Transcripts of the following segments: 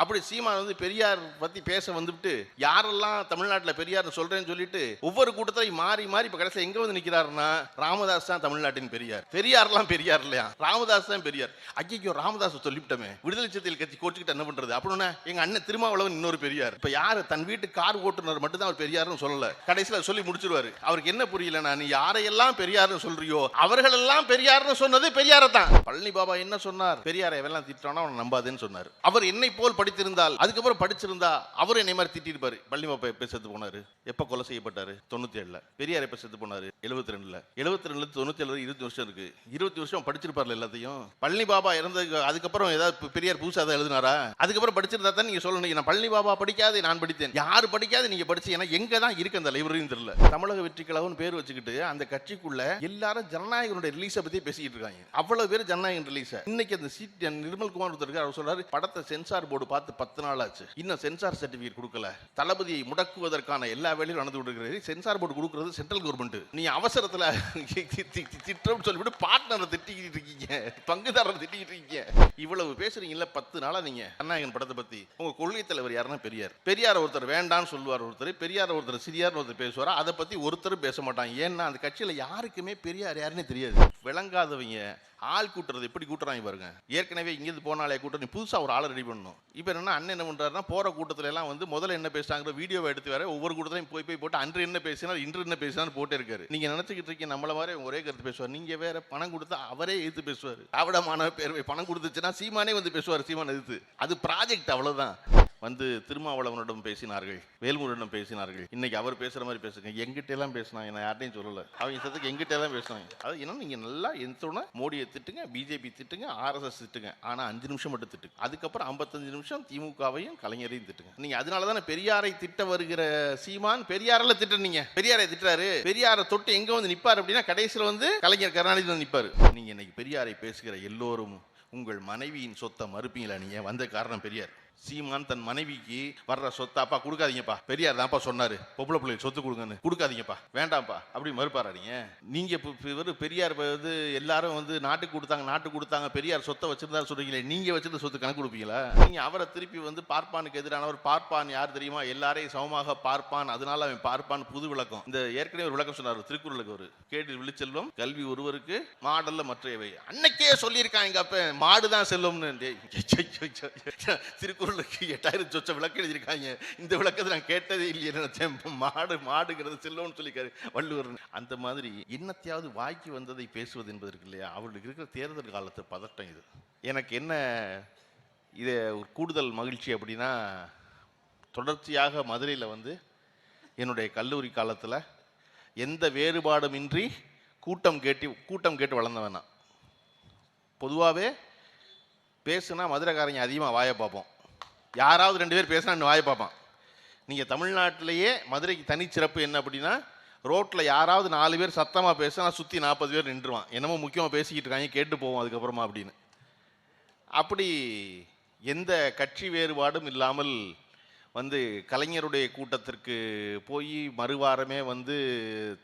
அப்படி சீமான் வந்து பெரியார் பத்தி பேச வந்துவிட்டு யாரெல்லாம் தமிழ்நாட்டில் பெரியார் சொல்றேன்னு சொல்லிட்டு ஒவ்வொரு கூட்டத்திலையும் மாறி மாறி இப்ப கடைசியில் எங்க வந்து நிக்கிறாருன்னா ராமதாஸ் தான் தமிழ்நாட்டின் பெரியார். பெரியார்லாம் பெரியார் இல்லையா, ராமதாஸ் தான் பெரியார். ஐயோ ராமதாஸ் சொல்லிவிட்டோமே, விடுதலை சிறுத்தைகள் கட்சி கோச்சுக்கிட்டு என்ன பண்றது அப்படின்னா எங்க அண்ணன் திருமாவளவன் இன்னொரு பெரியார். இப்ப யாரு தன் வீட்டு கார் ஓட்டுநர் மட்டும் தான் அவர் பெரியார்னு சொல்லல, கடைசியில் சொல்லி முடிச்சிருவாரு. அவருக்கு என்ன புரியலன்னா நீ யாரையெல்லாம் பெரியார்னு சொல்றியோ அவர்கள் எல்லாம் பெரியார்னு சொன்னது பெரியாரை தான். பழனி பாபா என்ன சொன்னார், பெரியாரை எவெல்லாம் திட்டானோ அவனை நம்பாதுன்னு சொன்னார். அவர் என்னை போல் படித்திருந்தால் அதுக்கப்புறம் படிச்சிருந்தா அவர் என்னை மாதிரி திட்டிருப்பாரு. பழனி பாபா எப்ப செத்து போனாரு, எப்ப கொலை செய்யப்பட்டாரு, 97ல. பெரியார் எப்ப செத்து போனாரு, 72ல. 72ல 97 20 வருஷம் இருக்கு. 20 வருஷம் படிச்சிருப்பார்ல எல்லாத்தையும். பழனி பாபா இறந்ததுக்கு அதுக்கப்புறம் ஏதாவது பெரியார் புதுசா ஏதாவது எழுதினாரா? அதுக்கப்புறம் படிச்சிருந்தா தான் நீங்க சொல்லணும் நான் பழனி பாபா படிக்காது நான் படித்தேன். யாரு படிக்காது நீங்க படிச்சு ஏன்னா எங்க தான் இருக்கு அந்த லைப்ரரின்னு தெரியல. தமிழக வெற்றி கழகம் பேர் வச்சுக்கிட்டு அந்த கட்சிக்குள்ள எல்லாரும் ஜனநாயகனுடைய ரிலீஸை பத்தி பேசிக்கிட்டு இருக்காங்க. அவ்வளவு பேர் ஜனநாயகன் ரிலீஸ். இன்னைக்கு அந்த சீட் நிர்மல் குமார் ஒருத்தர் அவர் சொல்றாரு படத்தை சென்சார் போர்டு பார்த்து 10 நாள் ஆச்சு, இன்னும் சென்சார் சர்டிபிகேட் கொடுக்கல. தளபதியை முடக்குவதற்கான எல்லா வேலையும் நடந்து கொடுக்கிறது. சென்சார் போர்டு கொடுக்கிறது சென்ட்ரல் கவர்மெண்ட். நீ அவசரத்துல திட்டம் சொல்லிவிட்டு பார்ட்னரை திட்டிக்கிட்டு இருக்கீங்க, பங்குதாரரை திட்டிக்கிட்டு இருக்கீங்க. இவ்வளவு பேசுறீங்கல்ல 10 நாளா நீங்க ஜனநாயகன் படத்தை பத்தி. உங்க கொள்கை தலைவர் யாருன்னா பெரியார். பெரியார் ஒருத்தர் வேண்டான்னு சொல்லுவார் ஒருத்தர், பெரியார் ஒருத்தர் சிறியார் ஒருத்தர் பேசுவார். அதை பத்தி ஒருத்தரும் பேச மாட்டாங்க. ஏன்னா அந்த கட்சியில யாருக்குமே பெரியார் யாருன்னு தெரியாது. விளங்காதவங்க ஆள் கூட்டுறது எப்படி கூட்டுறாங்க பாருங்க. ஏற்கனவே இங்கிருந்து போனாலே கூட்டம், நீ புதுசா ஒரு ஆளை ரெடி பண்ணணும். இப்போ என்னன்னா அண்ணன் என்ன பண்றாருன்னா போற கூட்டத்துல எல்லாம் வந்து முதல்ல என்ன பேசுறாங்க வீடியோவை எடுத்து வேற ஒவ்வொரு கூட்டத்திலையும் போய் போட்டு அன்று என்ன பேசினார் இன்று என்ன பேசினார் போட்டே இருக்காரு. நீங்க நினைச்சுக்கிட்டு இருக்கீங்க நம்மள மாதிரி ஒரே கருத்து பேசுவார். நீங்க வேற பணம் கொடுத்தா அவரே எதிர்த்து பேசுவார். திராவிடமான பேர்வை பணம் கொடுத்துச்சுன்னா சீமானே வந்து பேசுவார். சீமான் எதிர்த்து அது ப்ராஜெக்ட் அவ்வளவுதான். வந்து திருமாவளவனிடம் பேசினார்கள், வேல்முருகனிடம் பேசினார்கள். இன்னைக்கு அவர் பேசுற மாதிரி பேசுங்க. எங்கிட்ட எல்லாம் பேசினாங்க, நான் யார்ட்டையும் சொல்லல. அவங்க சத்துக்கு எங்கிட்ட எல்லாம் பேசினாங்க. அது என்ன நீங்க நல்லா எந்தோட மோடியை திட்டுங்க, பிஜேபி திட்டுங்க, ஆர்எஸ்எஸ் திட்டுங்க. ஆனா 5 நிமிஷம் மட்டும் திட்டுங்க. அதுக்கப்புறம் 55 நிமிஷம் திமுகவையும் கலைஞரையும் திட்டுங்க. நீங்க அதனாலதானே பெரியாரை திட்ட வருகிற சீமான் பெரியாரில் திட்டுறீங்க. பெரியாரை திட்டுறாரு, பெரியாரை தொட்டு எங்க வந்து நிப்பாரு அப்படின்னா கடைசியில் வந்து கலைஞர் கருணாநிதி வந்து நிப்பாரு. நீங்க இன்னைக்கு பெரியாரை பேசுகிற எல்லோரும் உங்கள் மனைவியின் சொத்தை மறுப்பீங்களா? நீங்க வந்த காரணம் பெரியார். சீமான் தன் மனைவிக்கு வர்ற சொத்தை அப்பா கொடுக்காதீங்கப்பா, பெரியார் தான்ப்பா சொன்னாரு பொம்பளை பிள்ளைக்கு சொத்து கொடுங்கன்னு, கொடுக்காதீங்கப்பா வேண்டாம்ப்பா அப்படி மறுப்பாராடிங்க. நீங்க பெரியார் வந்து எல்லாரும் வந்து நாட்டுக்கு கொடுத்தாங்க பெரியார் சொத்தை வச்சிருந்தாரு சொல்றீங்களே, நீங்க வச்சிருந்த சொத்து கணக்கு கொடுப்பீங்களா? நீங்க அவரை திருப்பி வந்து பார்ப்பானுக்கு எதிரானவர். பார்ப்பான் யார் தெரியுமா, எல்லாரையும் சமமாக பார்ப்பான், அதனால அவன் பார்ப்பான். புது விளக்கம். இந்த ஏற்கனவே ஒரு விளக்கம் சொன்னார் திருக்குறளுக்கு. ஒரு கேட்டு விழிச்செல்வம் கல்வி ஒருவருக்கு மாடல்ல மற்றவை. அன்னைக்கே சொல்லியிருக்காங்க எங்க அப்ப மாடுதான் செல்வம்னு. திருக்குறள் 8000 சொச்ச விளக்கு எழுதியிருக்காங்க. இந்த விளக்கத்தை நான் கேட்டதே இல்லையே நினைச்சேன். மாடுங்கிறது செல்வம்னு சொல்லிக்காரு வள்ளுவர். அந்த மாதிரி என்னத்தையாவது வாய்க்கு வந்ததை பேசுவது என்பதற்கு இல்லையா, அவர்களுக்கு இருக்கிற தேர்தல் காலத்து பதட்டம் இது. எனக்கு என்ன இது ஒரு கூடுதல் மகிழ்ச்சி அப்படின்னா, தொடர்ச்சியாக மதுரையில் வந்து என்னுடைய கல்லூரி காலத்தில் எந்த வேறுபாடுமின்றி கூட்டம் கேட்டு வளர்ந்தவன் நான். பொதுவாகவே பேசுனா மதுரைக்காரங்க அதிகமாக வாயை பார்ப்போம். யாராவது 2 பேர் பேசினா வாயை பார்ப்பான். நீங்கள் தமிழ்நாட்டிலேயே மதுரைக்கு தனிச்சிறப்பு என்ன அப்படின்னா, ரோட்டில் யாராவது 4 பேர் சத்தமாக பேசினா சுற்றி 40 பேர் நின்றுவான். என்னமோ முக்கியமாக பேசிக்கிட்டு இருக்காங்க, கேட்டு போவோம் அதுக்கப்புறமா அப்படின்னு. அப்படி எந்த கட்சி வேறுபாடும் இல்லாமல் வந்து கலைஞருடைய கூட்டத்திற்கு போய் மறுவாரமே வந்து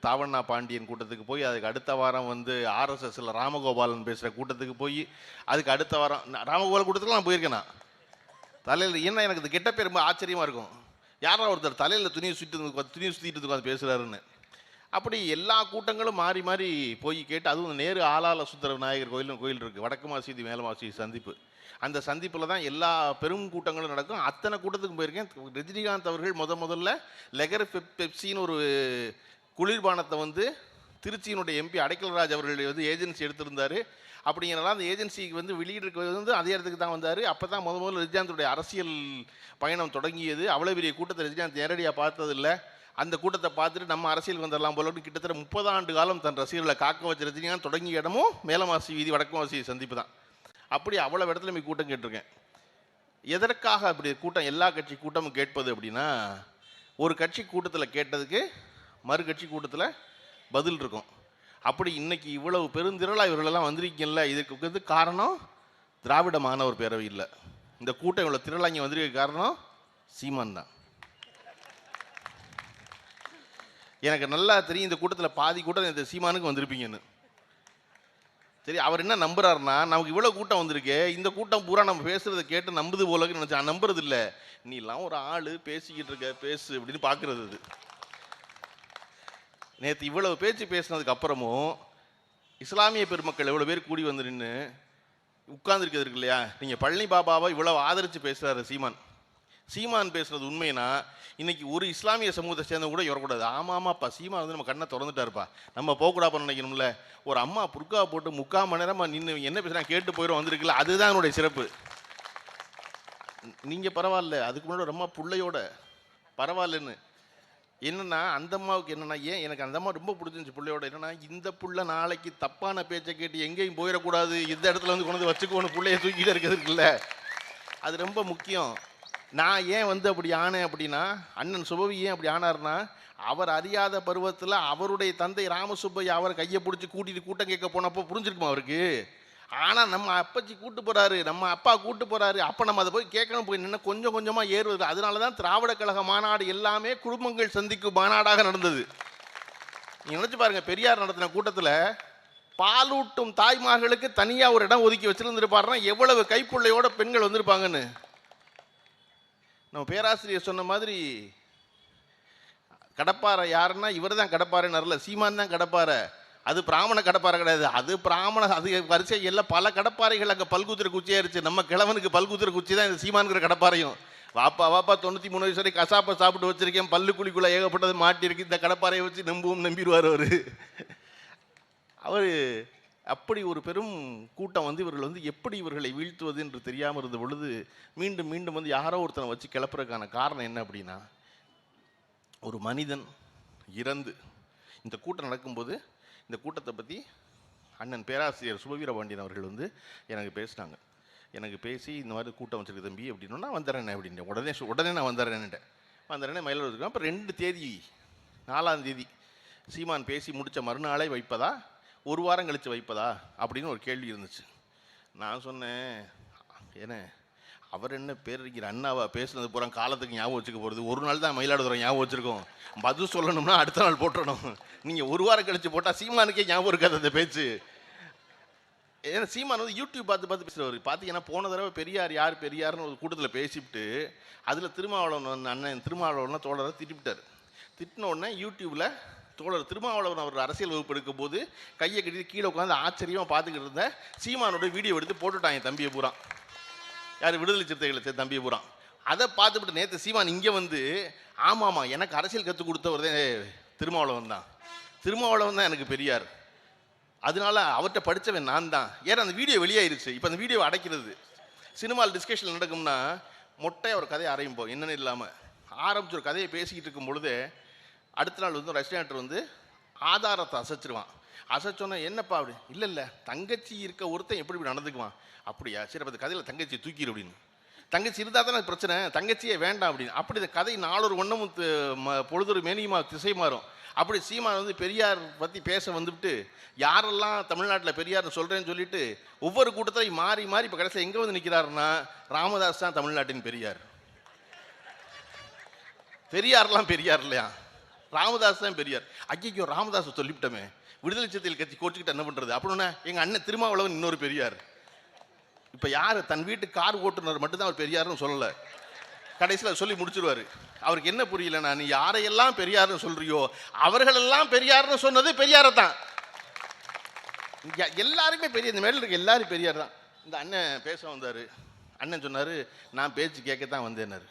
தாவண்ணா பாண்டியன் கூட்டத்துக்கு போய், அதுக்கு அடுத்த வாரம் வந்து ஆர்எஸ்எஸ்ல ராமகோபாலன் பேசுகிற கூட்டத்துக்கு போய், அதுக்கு அடுத்த வாரம் ராமகோபால் கூட்டத்துக்கு நான் போயிருக்கேன். நான் தலையில் என்ன எனக்கு இது கெட்ட பேர் ரொம்ப ஆச்சரியமாக இருக்கும். யாரா ஒருத்தர் தலையில் துணியை சுற்றிட்டு உட்காந்து பேசுகிறாருன்னு. அப்படி எல்லா கூட்டங்களும் மாறி மாறி போய் கேட்டு, அதுவும் நேரு ஆளால சுந்தர விநாயகர் கோயில் இருக்குது, வடக்கு மாசீதி மேல மாசீதி சந்திப்பு. அந்த சந்திப்பில் தான் எல்லா பெரும் கூட்டங்களும் நடக்கும். அத்தனை கூட்டத்துக்கும் போயிருக்கேன். ரஜினிகாந்த் அவர்கள் முதல்ல லெகர் பெப்சின்னு ஒரு குளிர்பானத்தை வந்து திருச்சியினுடைய எம்பி அடைக்கலராஜ் அவர்கள் வந்து ஏஜென்சி எடுத்திருந்தார். அப்படிங்கிறனால அந்த ஏஜென்சிக்கு வந்து வெளியிடுறது வந்து அதே இடத்துக்கு தான் வந்தார். அப்போ தான் முதல்ல ரஜினிகாந்துடைய அரசியல் பயணம் தொடங்கியது. அவ்வளோ பெரிய கூட்டத்தை ரஜினிகாந்த் நேரடியாக பார்த்ததில்லை. அந்த கூட்டத்தை பார்த்துட்டு நம்ம அரசியல் வந்துடலாம் போல கிட்டத்தட்ட 30 ஆண்டு காலம் தன் ரசிகர்களை காக்க வச்ச ரஜினிகாந்த் தொடங்கிய இடமும் மேலமாசி வீதி வடக்கு மாசி சந்திப்பு தான். அப்படி அவ்வளோ இடத்துல போய் கூட்டம் கேட்டிருக்கேன். எதற்காக அப்படி கூட்டம் எல்லா கட்சி கூட்டமும் கேட்பது அப்படின்னா, ஒரு கட்சி கூட்டத்தில் கேட்டதுக்கு மறு கட்சி கூட்டத்தில் பதில் இருக்கும். அப்படி இன்னைக்கு இவ்வளவு பெருந்திரளாக இவர்களெல்லாம் வந்திருக்கீங்கல்ல, இதுக்கு வந்து காரணம் திராவிட மாணவர் பேரவை இல்லை. இந்த கூட்டம் இவ்வளோ திரளாக இங்கே வந்திருக்க காரணம் சீமான் தான். எனக்கு நல்லா தெரியும் இந்த கூட்டத்தில் பாதி கூட்டம் இந்த சீமானுக்கு வந்திருப்பீங்கன்னு. சரி, அவர் என்ன நம்புறாருன்னா, நமக்கு இவ்வளவு கூட்டம் வந்திருக்கே, இந்த கூட்டம் பூரா நம்ம பேசுறதை கேட்டு நம்புது போலன்னு நினைச்சா, நம்புறது இல்ல. நீ எல்லாம் ஒரு ஆளு, பேசிக்கிட்டு இருக்க, பேசு அப்படின்னு பாக்குறது. அது நேற்று இவ்வளவு பேச்சு பேசினதுக்கு அப்புறமும் இஸ்லாமிய பெருமக்கள் எவ்வளவு பேர் கூடி வந்து நின்று உட்கார்ந்துருக்கிறது இருக்கு இல்லையா? நீங்க பழனி பாபாவை இவ்வளவு ஆதரிச்சு பேசுறாரு சீமான். சீமான் பேசுறது உண்மைனா இன்னைக்கு ஒரு இஸ்லாமிய சமூகத்தை சேர்ந்த கூட வரக்கூடாது. ஆமாப்பா, சீமான் வந்து நம்ம கண்ணை திறந்துட்டாருப்பா, நம்ம போகக்கூடாதுன்னு நினைக்கணும்ல. ஒரு அம்மா புர்காவை போட்டு 3/4 மணி நேரமா நின்று என்ன பேசுறாங்க கேட்டு போயிடும் வந்திருக்குல்ல, அதுதான் என்னுடைய சிறப்பு. நீங்க பரவாயில்ல, அதுக்கு முன்னாடி ரொம்ப பிள்ளையோட பரவாயில்லன்னு. என்னன்னா அந்த அம்மாவுக்கு என்னன்னா, ஏன் எனக்கு அந்த அம்மா ரொம்ப பிடிச்சிருந்துச்சு பிள்ளையோட. என்னன்னா, இந்த புள்ள நாளைக்கு தப்பான பேச்சை கேட்டு எங்கேயும் போயிடக்கூடாது, இந்த இடத்துல வந்து கொண்டு வந்து வச்சுக்கோன்னு பிள்ளைய தூக்கிட்டு இருக்கிறது இருக்குல்ல, அது ரொம்ப முக்கியம். நான் ஏன் வந்து அப்படி ஆனேன் அப்படின்னா, அண்ணன் சுபவி ஏன் அப்படி ஆனார்னா, அவர் அறியாத பருவத்தில் அவருடைய தந்தை ராமசுப்பையா அவரை கையை பிடிச்சி கூட்டிட்டு கூட்டம் கேட்க போனப்போ புரிஞ்சிருக்குமா அவருக்கு? ஆனால் நம்ம அப்பச்சி கூட்டு போறாரு, நம்ம அப்பா கூட்டு போறாரு, அப்போ நம்ம அதை போய் கேட்கணும், போய் நின்று கொஞ்சம் கொஞ்சமாக ஏறுவது. அதனால தான் திராவிட கழக மாநாடு எல்லாமே குடும்பங்கள் சந்திக்கும் மாநாடாக நடந்தது. நீங்க நினைச்சு பாருங்க, பெரியார் நடத்தின கூட்டத்தில் பாலூட்டும் தாய்மார்களுக்கு தனியாக ஒரு இடம் ஒதுக்கி வச்சிருந்துருப்பாருன்னா எவ்வளவு கைப்புள்ளையோட பெண்கள் வந்திருப்பாங்கன்னு. நம்ம பேராசிரியர் சொன்ன மாதிரி கடப்பாறை யாருன்னா இவர் தான் கடப்பாறைன்னு வரல, சீமான் தான் கடப்பாறை. அது பிராமண கடப்பாறை கிடையாது, அது பிராமண, அது வரிசை எல்லாம் பல கடப்பாறைகள் அங்கே பல்குத்திர குச்சியாக இருந்துச்சு. நம்ம கிழவனுக்கு பல்குத்திர குச்சி தான் இந்த சீமான்கிற கடப்பாறையும். வாப்பா 93 வயசு வரை கசாப்பை சாப்பிட்டு வச்சிருக்கேன், பல்லு குழிக்குள்ள ஏகப்பட்டது மாட்டிருக்கு, இந்த கடப்பாறையை வச்சு நம்பிடுவார் அவர். அப்படி ஒரு பெரும் கூட்டம் வந்து இவர்கள் வந்து எப்படி இவர்களை வீழ்த்துவது என்று தெரியாமல் இருந்த பொழுது மீண்டும் மீண்டும் வந்து யாரோ ஒருத்தனை வச்சு கிளப்புறதுக்கான காரணம் என்ன அப்படின்னா, ஒரு மனிதன் இறந்து இந்த கூட்டம் நடக்கும்போது இந்த கூட்டத்தை பற்றி அண்ணன் பேராசிரியர் சுபவீரபாண்டியன் அவர்கள் வந்து எனக்கு பேசினாங்க. எனக்கு பேசி இந்த மாதிரி கூட்டம் வச்சிருக்கு தம்பி அப்படின்னா, நான் வந்துடுறேன் அப்படின்ட்டு உடனே நான் வந்துடுறேன்னே மயிலாடுதுறை இருக்கேன். அப்போ 2 தேதி 4ஆம் தேதி சீமான் பேசி முடித்த மறுநாளே வைப்பதா, ஒரு வாரம் கழித்து வைப்பதா அப்படின்னு ஒரு கேள்வி இருந்துச்சு. நான் சொன்னேன், ஏன்னா அவர் என்ன பேரறிஞர் அண்ணாவா பேசுனது பூரா காலத்துக்கு ஞாபகம் வச்சுக்க போகிறது, ஒரு நாள் தான் மயிலாடுதுறை ஞாபகம் வச்சுருக்கோம், பதில் சொல்லணும்னா அடுத்த நாள் போட்டுடணும். நீங்கள் ஒரு வாரம் கழித்து போட்டால் சீமானுக்கே ஞாபகம் இருக்காது அந்த பேச்சு. ஏன்னா சீமான் வந்து யூடியூப் பார்த்து பேசுகிறவர். பார்த்தீங்கன்னா போன தடவை பெரியார் யார் பெரியார்னு ஒரு கூட்டத்தில் பேசிவிட்டு அதில் திருமாவளவன் அண்ணன் திருமாவளவன் தோழரை திட்டிவிட்டார். திட்டின உடனே யூடியூப்பில் தோழர் திருமாவளவன் அவர் அரசியல் வகுப்பு எடுக்கும் போது கையை கட்டிட்டு கீழே உட்காந்து ஆச்சரியமாக பார்த்துக்கிட்டு இருந்த சீமானோட வீடியோ எடுத்து போட்டுட்டாங்க தம்பியை பூரா. யார்? விடுதலை சிறுத்தைகளை தம்பியை பூரா. அதை பார்த்துவிட்டு நேற்று சீமான் இங்கே வந்து ஆமாம் எனக்கு அரசியல் கற்றுக் கொடுத்தவர் தான் திருமாவளவன் தான் எனக்கு பெரியார், அதனால அவர்கிட்ட படித்தவன் நான் தான். ஏன்னா அந்த வீடியோ வெளியாயிருச்சு. இப்போ அந்த வீடியோ அடைக்கிறது சினிமாவில் டிஸ்கஷன் நடக்கும்னா மொட்டையாக ஒரு கதையை ஆரம்பிப்போம், என்னென்னு இல்லாமல் ஆரம்பிச்சு ஒரு கதையை பேசிக்கிட்டு இருக்கும் பொழுது அடுத்த நாள் வந்து ரெஸ்டாரண்ட் வந்து ஆதாரத்தை அசைச்சிருவான். அசைச்சோன்னா என்னப்பா அப்படி இல்லை தங்கச்சி இருக்க ஒருத்தன் எப்படி நடந்துக்குவான், அப்படியா சரி அப்போ அந்த கதையில் தங்கச்சியை தூக்கிடு அப்படின்னு. தங்கச்சி இருந்தால் தானே பிரச்சனை, தங்கச்சியே வேண்டாம் அப்படின்னு. அப்படி இந்த கதை நாளொரு ஒன்றும் பொழுதொரு மேனியுமா திசை மாறும். அப்படி சீமான் வந்து பெரியார் பற்றி பேச வந்துவிட்டு யாரெல்லாம் தமிழ்நாட்டில் பெரியார்னு சொல்கிறேன்னு சொல்லிட்டு ஒவ்வொரு கூட்டத்தையும் மாறி இப்போ கடைசியில் எங்கே வந்து நிற்கிறாருன்னா, ராமதாஸ் தான் தமிழ்நாட்டின் பெரியார். பெரியார்லாம் பெரியார் இல்லையா, ராமதாஸ் தான் பெரியார். ஐயோ ராமதாஸ் சொல்லிவிட்டோமே, விடுதலை சிறுத்தைகள் கட்சி கோச்சுக்கிட்ட என்ன பண்ணுறது அப்படின்னா, எங்கள் அண்ணன் திருமாவளவன் இன்னொரு பெரியார். இப்போ யார் தன் வீட்டு கார் ஓட்டுநர் மட்டும்தான் அவர் பெரியார்னு சொல்லலை, கடைசியில் சொல்லி முடிச்சிருவாரு. அவருக்கு என்ன புரியலன்னா, நீ யாரையெல்லாம் பெரியார்னு சொல்றியோ அவர்களெல்லாம் பெரியார்னு சொன்னது பெரியாரை தான். எல்லாருமே பெரிய, இந்த மேல இருக்க எல்லாரும் பெரியார் தான். இந்த அண்ணன் பேச வந்தார். அண்ணன் சொன்னார், நான் பேச்சு கேட்கத்தான் வந்தேன்னாரு.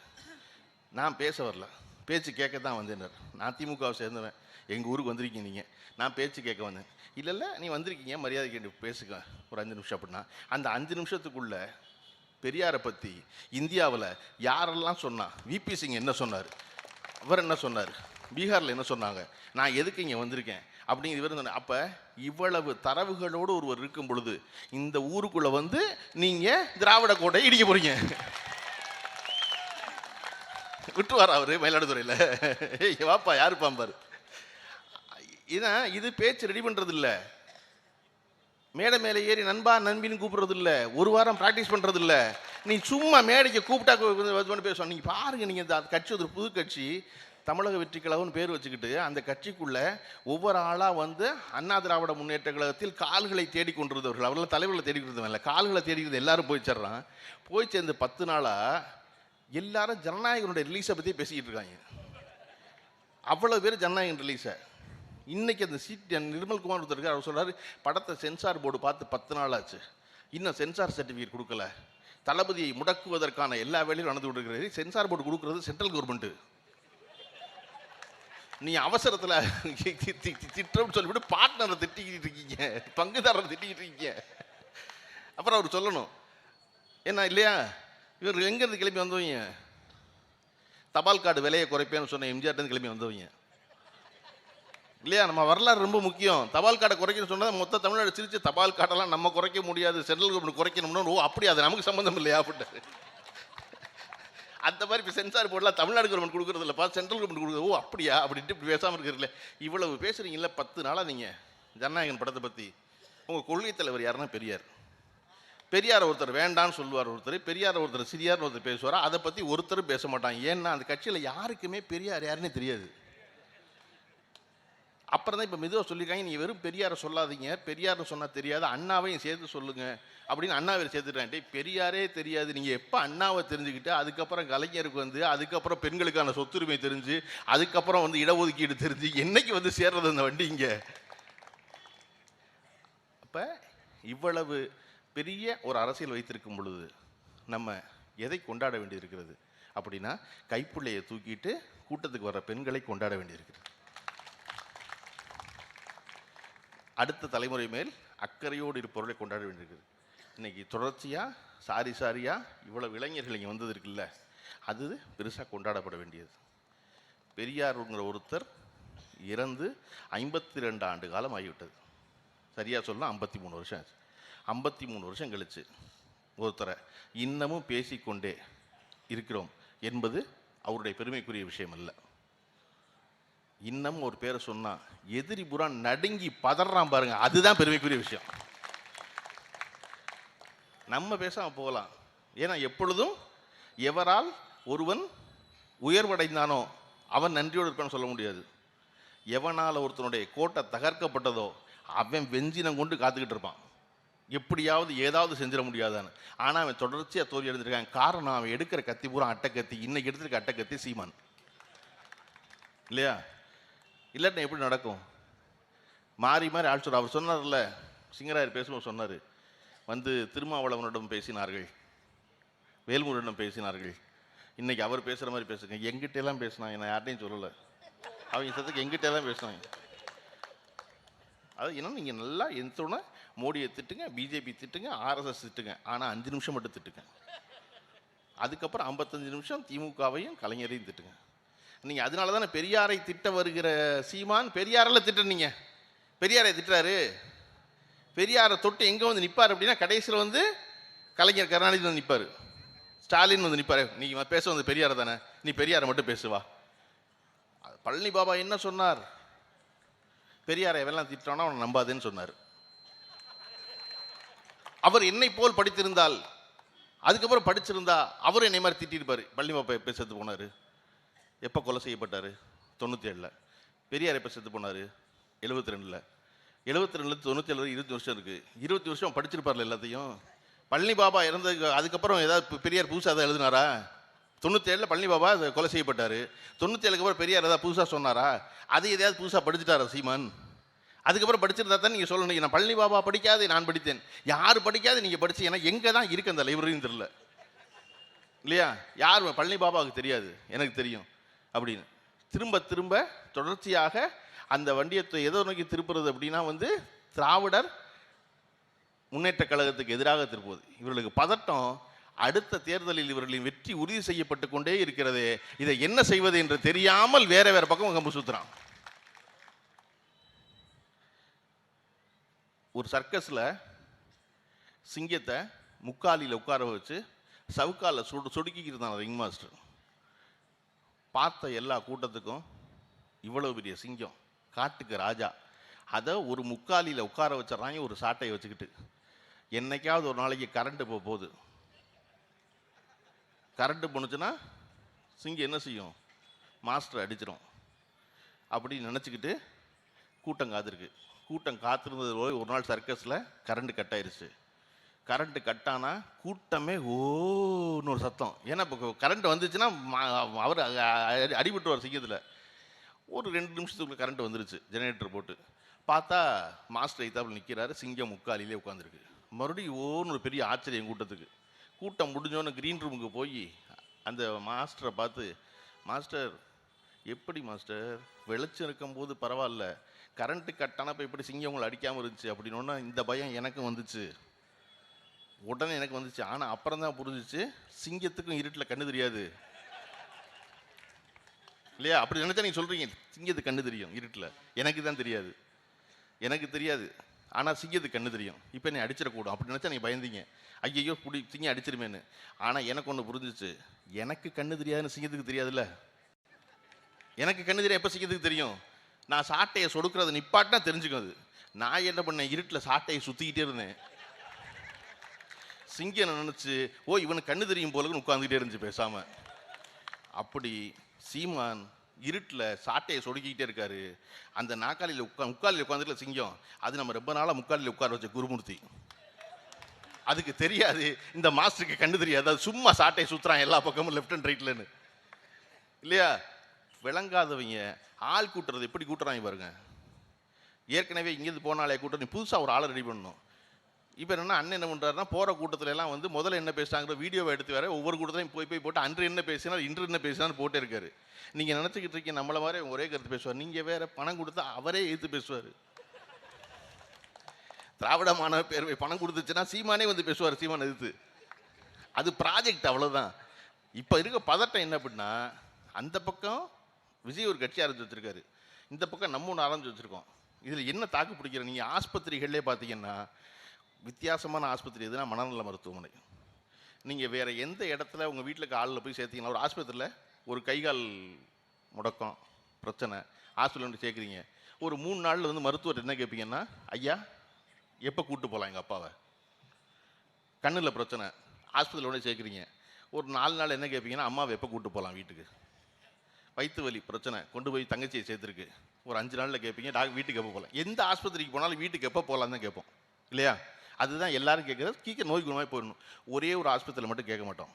நான் பேச வரல, பேச்சு கேட்கத்தான் வந்தேன்னாரு. நான் திமுகவை சேர்ந்தவன், எங்கள் ஊருக்கு வந்திருக்கீங்க நீங்கள், நான் பேச்சு கேட்க வந்தேன். இல்லை நீ வந்திருக்கீங்க மரியாதை கேட்டு பேசுங்க ஒரு 5 நிமிஷம் அப்படின்னா, அந்த 5 நிமிஷத்துக்குள்ள பெரியாரை பற்றி இந்தியாவில் யாரெல்லாம் சொன்னா, விபி சிங் என்ன சொன்னார், அவர் என்ன சொன்னார், பீகாரில் என்ன சொன்னாங்க, நான் எதுக்கு இங்கே வந்திருக்கேன் அப்படிங்கிற இவர் சொன்னார். அப்போ இவ்வளவு தரவுகளோடு ஒருவர் இருக்கும் பொழுது இந்த ஊருக்குள்ளே வந்து நீங்கள் திராவிட கோட்டையை இடிக்க போகிறீங்க. விட்டுவார் அவர் மயிலாடுதுறையில், வாப்பா யாரு பாம்பார். ஏன்னா இது பேச்சு ரெடி பண்ணுறது இல்லை, மேடை மேலே ஏறி நண்பா நண்பின்னு கூப்பிட்றது இல்லை, ஒரு வாரம் ப்ராக்டிஸ் பண்ணுறது இல்லை. நீ சும்மா மேடைக்கு கூப்பிட்டா பேசுவோம். நீங்கள் பாருங்கள், நீங்கள் இந்த கட்சி ஒரு புது கட்சி, தமிழக வெற்றி கழகம்னு பேர் வச்சுக்கிட்டு அந்த கட்சிக்குள்ள ஒவ்வொரு ஆளாக வந்து அண்ணா திராவிட முன்னேற்ற கழகத்தில் கால்களை தேடிக்கொண்டிருந்தவர்கள், அவர்கள் தலைவர்களை தேடிக்கிறது இல்லை, கால்களை தேடிக்கிறது எல்லாரும் போய் சேர்றான். போய் சேர்ந்து 10 நாளாக எல்லாரும் ஜனநாயகனுடைய ரிலீஸை பற்றி பேசிக்கிட்டு இருக்காங்க. அவ்வளோ பேர் ஜனநாயகன் ரிலீஸை. இன்னைக்கு அந்த நிர்மல்குமார் ஒருத்தர் இருக்கார், அவர் சொல்றாரு படத்தை சென்சார் போர்டு பார்த்து 10 நாள் ஆச்சு, இன்னும் சென்சார் சர்டிஃபிகேட் கொடுக்கல, தளபதியை முடக்குவதற்கான எல்லா வேலையும் நடந்து கொண்டிருக்கிறது. சென்சார் போர்டு கொடுக்கறது சென்ட்ரல் கவர்மெண்ட். நீ அவசரத்தில் திட்டம்னு சொல்லிவிட்டு பார்ட்னரை திட்டிக்கிட்டு இருக்கீங்க, பங்குதாரரை திட்டிக்கிட்டு இருக்கீங்க. அப்புறம் அவர் சொல்லணும் என்ன இல்லையா, இவர் எங்கேருந்து கிளம்பி வந்தவங்க, தபால் கார்டு விலையை குறைப்பேன்னு சொன்ன எம்ஜிஆர்லேருந்து கிளம்பி வந்தவங்க இல்லையா. நம்ம வரலாறு ரொம்ப முக்கியம். தபால் கார்டை குறைக்கணும்னு சொன்னால் மொத்த தமிழ்நாடு சிரிச்சு தபால் கார்டெல்லாம் நம்ம குறைக்க முடியாது, சென்ட்ரல் கவர்மெண்ட் குறைக்கணும்னு. ஓ அப்படி, அது நமக்கு சம்மந்தம் இல்லையா அப்படின்ட்டு. அந்த மாதிரி இப்போ சென்சார் போர்டெலாம் தமிழ்நாடு கவர்மெண்ட் கொடுக்குறது இல்லைப்பா, சென்ட்ரல் கவர்மெண்ட் கொடுக்குறது. ஓ அப்படியா அப்படின்ட்டு இப்படி பேசாமல் இருக்கிறீங்களே. இவ்வளவு பேசுகிறீங்களே 10 நாளாக நீங்கள் ஜனநாயகன் படத்தை பற்றி. உங்கள் கொள்கை தலைவர் யாருன்னா பெரியார். பெரியார் ஒருத்தர் வேண்டான்னு சொல்லுவார், ஒருத்தர் பெரியார் ஒருத்தர் சிறியார்னு ஒருத்தர் பேசுவார். அதை பற்றி ஒருத்தரும் பேச மாட்டாங்க. ஏன்னா அந்த கட்சியில் யாருக்குமே பெரியார் யாருன்னே தெரியாது. அப்புறம் தான் இப்போ மெதுவாக சொல்லியிருக்காங்க, நீங்கள் வெறும் பெரியாரை சொல்லாதீங்க, பெரியார்னு சொன்னால் தெரியாது, அண்ணாவையும் சேர்த்து சொல்லுங்கள் அப்படின்னு அண்ணாவை சேர்த்துட்டான்ட்டு. பெரியாரே தெரியாது, நீங்கள் எப்போ அண்ணாவை தெரிஞ்சுக்கிட்டு அதுக்கப்புறம் கலைஞருக்கு வந்து அதுக்கப்புறம் பெண்களுக்கான சொத்துரிமை தெரிஞ்சு அதுக்கப்புறம் வந்து இடஒதுக்கீடு தெரிஞ்சு என்னைக்கு வந்து சேர்றது அந்த வண்டி இங்கே. அப்போ இவ்வளவு பெரிய ஒரு அரசியல் வைத்திருக்கும் பொழுது நம்ம எதை கொண்டாட வேண்டியிருக்கிறது அப்படின்னா, கைப்புள்ளையை தூக்கிட்டு கூட்டத்துக்கு வர்ற பெண்களை கொண்டாட வேண்டியிருக்கிறது. அடுத்த தலைமுறை மேல் அக்கறையோடு இருப்பவர்களை கொண்டாட வேண்டியிருக்குது. இன்னைக்கு தொடர்ச்சியாக சாரியாக இவ்வளவு இளைஞர்கள் இங்கே வந்தது இருக்குல்ல, அது பெருசாக கொண்டாடப்பட வேண்டியது. பெரியாருங்கிற ஒருத்தர் இறந்து 52 ஆண்டு காலம் ஆகிவிட்டது. சரியாக சொல்லலாம் 53 வருஷம் ஆச்சு. 53 வருஷம் கழிச்சு ஒருத்தரை இன்னமும் பேசிக்கொண்டே இருக்கிறோம் என்பது அவருடைய பெருமைக்குரிய விஷயம் அல்ல. இன்னமும் ஒரு பேரை சொன்னா எதிரி புறா நடுங்கி பதறான் பாருங்க, அதுதான் பெருமைக்குரிய விஷயம். நம்ம பேசாம போகலாம். ஏன்னா எப்பொழுதும் எவரால் ஒருவன் உயர்வடைந்தானோ அவன் நன்றியோடு இருப்பான்னு சொல்ல முடியாது. எவனால் ஒருத்தனுடைய கோட்டை தகர்க்கப்பட்டதோ அவன் வெஞ்சினம் கொண்டு காத்துக்கிட்டு இருப்பான், எப்படியாவது ஏதாவது செஞ்சிட முடியாதான்னு. ஆனால் அவன் தொடர்ச்சியாக தோல்வி எடுத்திருக்கான். காரணம், அவன் எடுக்கிற கத்தி பூரா அட்டக்கத்தி. இன்னைக்கு எடுத்திருக்க அட்டக்கத்தி சீமான் இல்லையா. இல்லாட்டினா எப்படி நடக்கும்? மாறி மாறி ஆள் சொல்ற. அவர் சொன்னார்ல, சிங்கராயர் பேசும்போது சொன்னார், வந்து திருமாவளவனிடம் பேசினார்கள், வேல்முருகனிடம் பேசினார்கள். இன்னைக்கு அவர் பேசுகிற மாதிரி பேசுங்க. எங்கிட்ட எல்லாம் பேசினாங்க, நான் யார்ட்டையும் சொல்லலை. அவங்க சத்துக்கு எங்கிட்ட எல்லாம் பேசினாங்க. அது என்ன, நீங்கள் நல்லா எந்தோன்னா மோடியை திட்டுங்க, பிஜேபி திட்டுங்க, ஆர்எஸ்எஸ் திட்டுங்க, ஆனால் 5 நிமிஷம் மட்டும் திட்டுங்க. அதுக்கப்புறம் 55 நிமிஷம் திமுகவையும் கலைஞரையும் திட்டுங்க. நீங்கள் அதனால தானே பெரியாரை திட்ட வருகிற சீமான் பெரியாரில் திட்டுறீங்க. பெரியாரை திட்டுறாரு, பெரியாரை தொட்டு எங்கே வந்து நிற்பார் அப்படின்னா கடைசியில் வந்து கலைஞர் கருணாநிதி வந்து நிற்பார், ஸ்டாலின் வந்து நிற்பார். நீ பேச வந்து பெரியாரை தானே, நீ பெரியாரை மட்டும் பேசுவா. பழனி பாபா என்ன சொன்னார்? பெரியாரை எவெல்லாம் திட்டானோ அவனை நம்பாதுன்னு சொன்னார். அவர் என்னை போல் படித்திருந்தால், அதுக்கப்புறம் படிச்சிருந்தா அவர் என்னை மாதிரி திட்டிருப்பார். பழனி பாபா எப்போ செத்து போனார்? எப்போ கொலை செய்யப்பட்டார்? 97. பெரியார் எப்போ செத்து போனார்? 72. 72 97 20 வருஷம் இருக்குது. 20 வருஷம் படிச்சிருப்பார்ல எல்லாத்தையும். பழனி பாபா இறந்ததுக்கு அதுக்கப்புறம் ஏதாவது பெரியார் புதுசாக தான் எழுதினாரா? 97 பழனி பாபா கொலை செய்யப்பட்டார். 97க்கு அப்புறம் பெரியார் ஏதாவது புதுசாக சொன்னாரா? அது எதையாவது புதுசாக படிச்சுட்டாரா சீமான்? அதுக்கப்புறம் படிச்சிருந்தா தான் நீங்கள் சொல்லணும், நான் பழனி பாபா படிக்காது நான் படித்தேன். யார் படிக்காது நீங்கள் படிச்சு? ஏன்னா எங்கே தான் இருக்கு அந்த லைப்ரரின்னு தெரியல இல்லையா. யார் பழனி பாபாவுக்கு தெரியாது, எனக்கு தெரியும் அப்படின்னு திரும்ப திரும்ப தொடர்ச்சியாக அந்த வண்டியத்தை எதோ நோக்கி திருப்புறது அப்படின்னா வந்து திராவிடர் முன்னேற்ற கழகத்துக்கு எதிராக திருப்புவது. இவர்களுக்கு பதட்டம், அடுத்த தேர்தலில் இவர்களின் வெற்றி உறுதி செய்யப்பட்டு கொண்டே இருக்கிறது. இதை என்ன செய்வது என்று தெரியாமல் வேற வேற பக்கம் கம்பு சுத்துறான். ஒரு சர்க்கஸ்ல சிங்கத்தை முக்காலியில் உட்கார வச்சு சவுக்கால சொடுக்கிக்கிட்டு இருந்தான் ரிங் மாஸ்டர். பார்த்த எல்லா கூட்டத்துக்கும் இவ்வளவு பெரிய சிங்கம், காட்டுக்கு ராஜா, அதை ஒரு முக்காலியில் உட்கார வச்சிடறாங்க ஒரு சாட்டையை வச்சுக்கிட்டு. என்னைக்காவது ஒரு நாளைக்கு கரண்ட்டு போகுது, கரண்ட்டு போணுச்சுன்னா சிங்கம் என்ன செய்யும்? மாஸ்டர் அடிச்சிடும் அப்படின்னு நினச்சிக்கிட்டு கூட்டம் காத்திருக்கு. கூட்டம் காத்திருந்தது போய் ஒரு நாள் சர்க்கஸில் கரண்ட் கட் ஆயிடுச்சு. கரண்ட் கட்டானா கூட்டமே ஓன்னு ஒரு சத்தம். ஏன்னா இப்போ கரண்ட் வந்துச்சுன்னா அவர் அடிபட்டுருவார் சிங்கத்தில். ஒரு 2 நிமிஷத்துக்குள்ள கரண்ட் வந்துருச்சு ஜெனரேட்டர் போட்டு. பார்த்தா மாஸ்டர் எய்தாப்பில் நிற்கிறாரு, சிங்கம் முக்காலிலே உட்காந்துருக்கு. மறுபடியும் ஓன்னு ஒரு பெரிய ஆச்சரியம் கூட்டத்துக்கு. கூட்டம் முடிஞ்சோன்னு க்ரீன் ரூமுக்கு போய் அந்த மாஸ்டரை பார்த்து, மாஸ்டர் எப்படி மாஸ்டர் வெளிச்சம் இருக்கும்போது பரவாயில்ல, கரண்ட்டு கட்டானப்போ எப்படி சிங்கம் உங்களை அடிக்காமல் இருந்துச்சு அப்படின்னோன்னா இந்த பயம் எனக்கும் வந்துச்சு, உடனே எனக்கு வந்துச்சு. ஆனால் அப்புறம் தான் புரிஞ்சிச்சு சிங்கத்துக்கும் இருட்டில் கண்ணு தெரியாது இல்லையா? அப்படி நினைச்சா நீங்கள் சொல்கிறீங்க சிங்கத்துக்கு கண்ணு தெரியும் இருட்டில், எனக்கு தான் தெரியாது, எனக்கு தெரியாது, ஆனால் சிங்கத்துக்கு கண்ணு தெரியும். இப்போ நீ அடிச்சிடக்கூடும் அப்படி நினச்சா நீங்கள் பயந்தீங்க, ஐயோ சிங்கம் அடிச்சிருமேன்னு. ஆனால் எனக்கு ஒன்று புரிஞ்சிச்சு, எனக்கு கண்ணு தெரியாதுன்னு சிங்கத்துக்கு தெரியாதுல்ல. எனக்கு கண்ணு தெரியாது எப்போ சிங்கத்துக்கு தெரியும்? நான் சாட்டையை சொடுக்கிறது நிப்பாட்டினா தெரிஞ்சுக்கும் அது. நான் என்ன பண்ணேன், இருட்டில் சாட்டையை சுற்றிக்கிட்டே இருந்தேன். சிங்கம் நினச்சி ஓ இவனுக்கு கண்ணு தெரியும் போலன்னு உட்காந்துக்கிட்டே இருந்துச்சு பேசாமல். அப்படி சீமான் இருட்டில் சாட்டையை சொடுக்கிக்கிட்டே இருக்காரு. அந்த நாக்காளியில் முக்காலில் உட்காந்துருக்கல சிங்கம், அது நம்ம ரொம்ப நாளாக முக்காலில் உட்கார வச்ச குருமூர்த்தி. அதுக்கு தெரியாது இந்த மாஸ்டருக்கு கண்ணு தெரியாது, அது சும்மா சாட்டையை சுற்றுறான் எல்லா பக்கமும் லெஃப்ட் அண்ட் ரைட்லன்னு இல்லையா? விளங்காதவங்க ஆள் கூட்டுறது எப்படி கூட்டுறாங்க பாருங்க. ஏற்கனவே இங்கேருந்து போனாலே கூட்டம் புதுசாக ஒரு ஆளை ரெடி பண்ணணும். இப்போ என்னென்னா அண்ணன் என்ன பண்ணுறாருன்னா போகிற கூட்டத்துல எல்லாம் வந்து முதல்ல என்ன பேசுகிறாங்கிற வீடியோவை எடுத்து வேற ஒவ்வொரு கூட்டத்திலையும் போய் போட்டு அன்று என்ன பேசினார் இன்று என்ன பேசினான்னு போட்டே இருக்காரு. நீங்கள் நினச்சிக்கிட்டு இருக்கீங்க நம்மளை மாதிரி ஒரே கருத்து பேசுவார், நீங்கள் வேற பணம் கொடுத்தா அவரே எதிர்த்து பேசுவார். திராவிட மாணவ பேரவை பணம் கொடுத்துச்சுன்னா சீமானே வந்து பேசுவார் சீமான் எதிர்த்து. அது ப்ராஜெக்ட் அவ்வளோதான். இப்போ இருக்க பதட்டம் என்ன அப்படின்னா, அந்த பக்கம் விஜய் ஒரு கட்சி ஆரம்பிச்சு வச்சுருக்காரு, இந்த பக்கம் நம்ம ஒன்று ஆரம்பிச்சு வச்சுருக்கோம். இதில் என்ன தாக்கு பிடிக்கிற, நீங்கள் ஆஸ்பத்திரிகளே பார்த்தீங்கன்னா வித்தியாசமான ஆஸ்பத்திரி எதுனா மனநல மருத்துவமனை. நீங்கள் வேறு எந்த இடத்துல உங்கள் வீட்டில் ஆளில் போய் சேர்த்தீங்கன்னா, ஒரு ஆஸ்பத்திரியில் ஒரு கைகால் முடக்கம் பிரச்சனை ஹாஸ்பிட்டல் வந்து சேர்க்குறீங்க, ஒரு 3 நாளில் வந்து மருத்துவர் என்ன கேட்பீங்கன்னா, ஐயா எப்போ கூப்பிட்டு போகலாம் எங்கள் அப்பாவை. கண்ணில் பிரச்சனை ஹாஸ்பிட்டலில் ஒன்று சேர்க்குறீங்க, ஒரு 4 நாள் என்ன கேட்பீங்கன்னா, அம்மாவை எப்போ கூப்பிட்டு போகலாம் வீட்டுக்கு. வயிற்று வலி பிரச்சனை கொண்டு போய் தங்கச்சியை சேர்த்துருக்கு, ஒரு 5 நாளில் கேட்பீங்க வீட்டுக்கு எப்போ போகலாம். எந்த ஆஸ்பத்திரிக்கு போனாலும் வீட்டுக்கு எப்போ போகலாம் தான் கேட்போம் இல்லையா? அதுதான் எல்லாரும் கேட்குறது. கீக்க நோய் குணமாக போயிடணும். ஒரே ஒரு ஆஸ்பத்திரியில் மட்டும் கேட்க மாட்டோம்.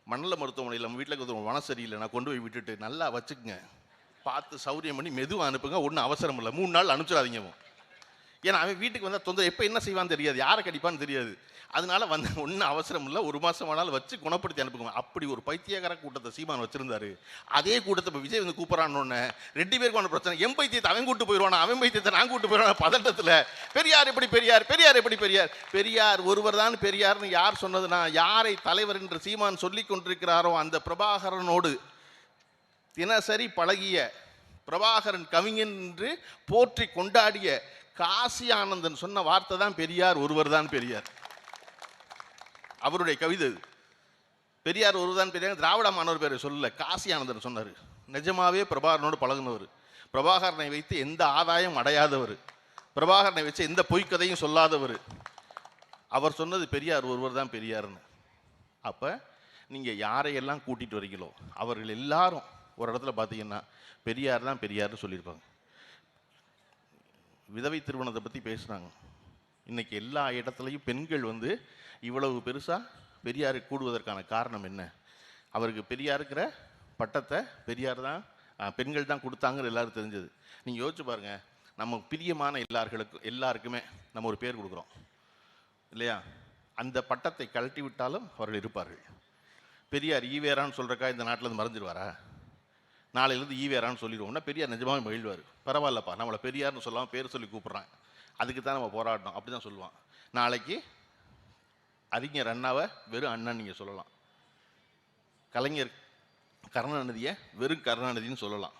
மண்டல மருத்துவமனையில் நம்ம வீட்டில் இருக்கிற மனம் சரியில்லை, நான் கொண்டு போய் விட்டுட்டு நல்லா வச்சுக்குங்க, பார்த்து சௌரியம் பண்ணி மெதுவாக அனுப்புங்க, ஒன்றும் அவசரம் இல்லை, 3 நாள் அனுப்பிச்சிடாதீங்க. ஏன்னா அவன் வீட்டுக்கு வந்தால் தொந்தரவு, எப்போ என்ன செய்வான்னு தெரியாது, யாரை கடிப்பான்னு தெரியாது. அதனால வந்து ஒன்றும் அவசரம் இல்லை, 1 மாதம் ஆனாலும் வச்சு குணப்படுத்தி அனுப்புங்க. அப்படி ஒரு பைத்தியக்கார கூட்டத்தை சீமான் வச்சிருந்தாரு. அதே கூட்டத்தை இப்போ விஜய் வந்து கூப்பிட்றான்னு 2 பேருக்கான பிரச்சனை. என் பைத்தியத்தை அவன் கூட்டு போயிடுவானா, அவன் பைத்தியத்தை நான் கூட்டு போயிடுவானா பதட்டத்தில். பெரியார் எப்படி பெரியார், பெரியார் எப்படி பெரியார், பெரியார் ஒருவர் தான் பெரியார்னு யார் சொன்னதுன்னா, யாரை தலைவர் என்று சீமான் சொல்லி கொண்டிருக்கிறாரோ அந்த பிரபாகரனோடு தினசரி பழகிய, பிரபாகரன் கவிஞன் என்று போற்றி கொண்டாடிய காசி ஆனந்தன் சொன்ன வார்த்தை தான் பெரியார் ஒருவர் தான் பெரியார். அவருடைய கவிதை பெரியார் ஒருவர் தான் பெரியார். திராவிட மாணவர் பேரை சொல்லல, காசி ஆனந்தன் சொன்னார். நிஜமாவே பிரபாகரனோடு பழகுனவர், பிரபாகரனை வைத்து எந்த ஆதாயம் அடையாதவர், பிரபாகரனை வச்சு எந்த பொய்க்கதையும் சொல்லாதவர். அவர் சொன்னது பெரியார் ஒருவர் தான் பெரியார்னு. அப்போ நீங்கள் யாரையெல்லாம் கூட்டிகிட்டு வரீங்களோ அவர்கள் எல்லாரும் ஒரு இடத்துல பார்த்தீங்கன்னா பெரியார் தான் பெரியார்னு சொல்லியிருப்பாங்க. விதவை திருமணத்தை பற்றி பேசுகிறாங்க. இன்றைக்கி எல்லா இடத்துலையும் பெண்கள் வந்து இவ்வளவு பெருசாக பெரியார் கூடுவதற்கான காரணம் என்ன? அவருக்கு பெரியாருக்கிற பட்டத்தை பெரியார் தான் பெண்கள் தான் கொடுத்தாங்கன்னு எல்லாரும் தெரிஞ்சது. நீங்கள் யோசிச்சு பாருங்கள், நம்ம பிரியமான எல்லாருக்குமே நம்ம ஒரு பேர் கொடுக்குறோம் இல்லையா? அந்த பட்டத்தை கழட்டி விட்டாலும் அவர்கள் இருப்பார்கள். பெரியார் ஈவேரான்னு சொல்கிறக்கா இந்த நாட்டில் இருந்து மறைஞ்சிருவாரா? நாளையிலேருந்து ஈவேரான்னு சொல்லிடுவோம்னா பெரியார் நிஜமாவே மகிழ்வார். பரவாயில்லப்பா, நம்மளை பெரியார்னு சொல்லாமல் பேர் சொல்லி கூப்பிட்றான், அதுக்கு தான் நம்ம போராடணும் அப்படி தான் சொல்லுவான். நாளைக்கு அறிஞர் அண்ணாவை வெறும் அண்ணன் நீங்கள் சொல்லலாம், கலைஞர் கருணாநிதியை வெறும் கருணாநிதினு சொல்லலாம்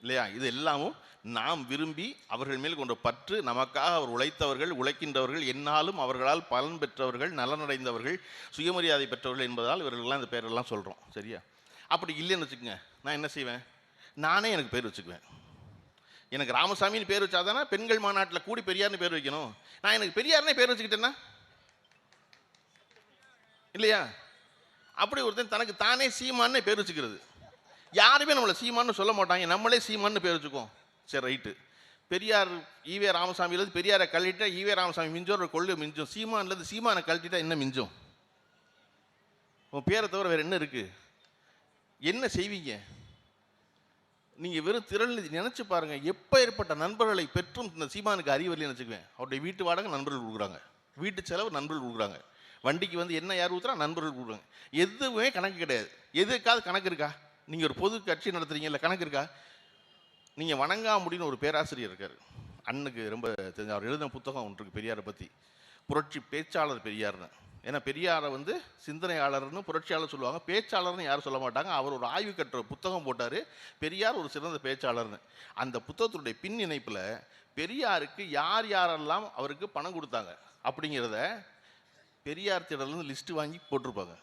இல்லையா? இது எல்லாமும் நாம் விரும்பி அவர்கள் மேல் கொண்ட பற்று, நமக்காக அவர் உழைத்தவர்கள், உழைக்கின்றவர்கள், என்னாலும் அவர்களால் பலன் பெற்றவர்கள், நலனடைந்தவர்கள், சுயமரியாதை பெற்றவர்கள் என்பதால் இவர்கள்லாம் இந்த பேரெல்லாம் சொல்கிறோம். சரியா? அப்படி இல்லைன்னு வச்சுக்கோங்க, நான் என்ன செய்வேன், நானே எனக்கு பேர் வச்சுக்குவேன். எனக்கு ராமசாமின்னு பேர் வச்சாதானே பெண்கள் மாநாட்டில் கூடி பெரியார்னு பேர் வைக்கணும். நான் எனக்கு பெரியார்னே பேர் வச்சுக்கிட்டேன்னா இல்லையா? அப்படி ஒருத்தன் தனக்கு தானே சீமானே பேர் வச்சுக்கிறது. யாருமே நம்மளை சீமான்னு சொல்ல மாட்டாங்க, நம்மளே சீமான்னு பேர் வச்சுக்கோம். சரி ரைட்டு. பெரியார் ஈவே ராமசாமியிலேருந்து பெரியாரை கழட்டிட்டா ஈவே ராமசாமி மிஞ்சோம், ஒரு கொள்கை மிஞ்சும். சீமான்லேருந்து சீமானை கழட்டிட்டா என்ன மிஞ்சும்? உன் பேரை தவிர வேறு என்ன இருக்குது? என்ன செய்வீங்க? நீங்கள் வெறும் திரள்நிதி நினச்சி பாருங்கள். எப்போ ஏற்பட்ட நண்பர்களை பெற்றும் இந்த சீமானுக்கு அறிவறியை நினச்சிக்குவேன். அவருடைய வீட்டு வாடகை நண்பர்கள் கொடுக்குறாங்க, வீட்டு செலவு நண்பர்கள் கொடுக்குறாங்க, வண்டிக்கு வந்து என்ன யார் ஊற்றுறா நண்பர்கள் கொடுக்குறாங்க. எதுவுமே கணக்கு கிடையாது. எதுக்காவது கணக்கு இருக்கா? நீங்கள் ஒரு பொது கட்சி நடத்துறீங்க, இல்லை கணக்கு இருக்கா? நீங்கள் வணங்காமுடின்னு ஒரு பேராசிரியர் இருக்கார், அண்ணுக்கு ரொம்ப தெரிஞ்ச. அவர் எழுதின புத்தகம் ஒன்று இருக்குது பெரியாரை பற்றி, புரட்சி பேச்சாளர் பெரியார்னு. ஏன்னா பெரியாரை வந்து சிந்தனையாளர்னு புரட்சியாளர் சொல்லுவாங்க, பேச்சாளர்னு யாரும் சொல்ல மாட்டாங்க. அவர் ஒரு ஆய்வு கட்டுற புத்தகம் போட்டார், பெரியார் ஒரு சிறந்த பேச்சாளர்னு. அந்த புத்தகத்தினுடைய பின் இணைப்பில் பெரியாருக்கு யார் யாரெல்லாம் அவருக்கு பணம் கொடுத்தாங்க அப்படிங்கிறத பெரியார் திடல்னு லிஸ்ட்டு வாங்கி போட்டிருப்பாங்க.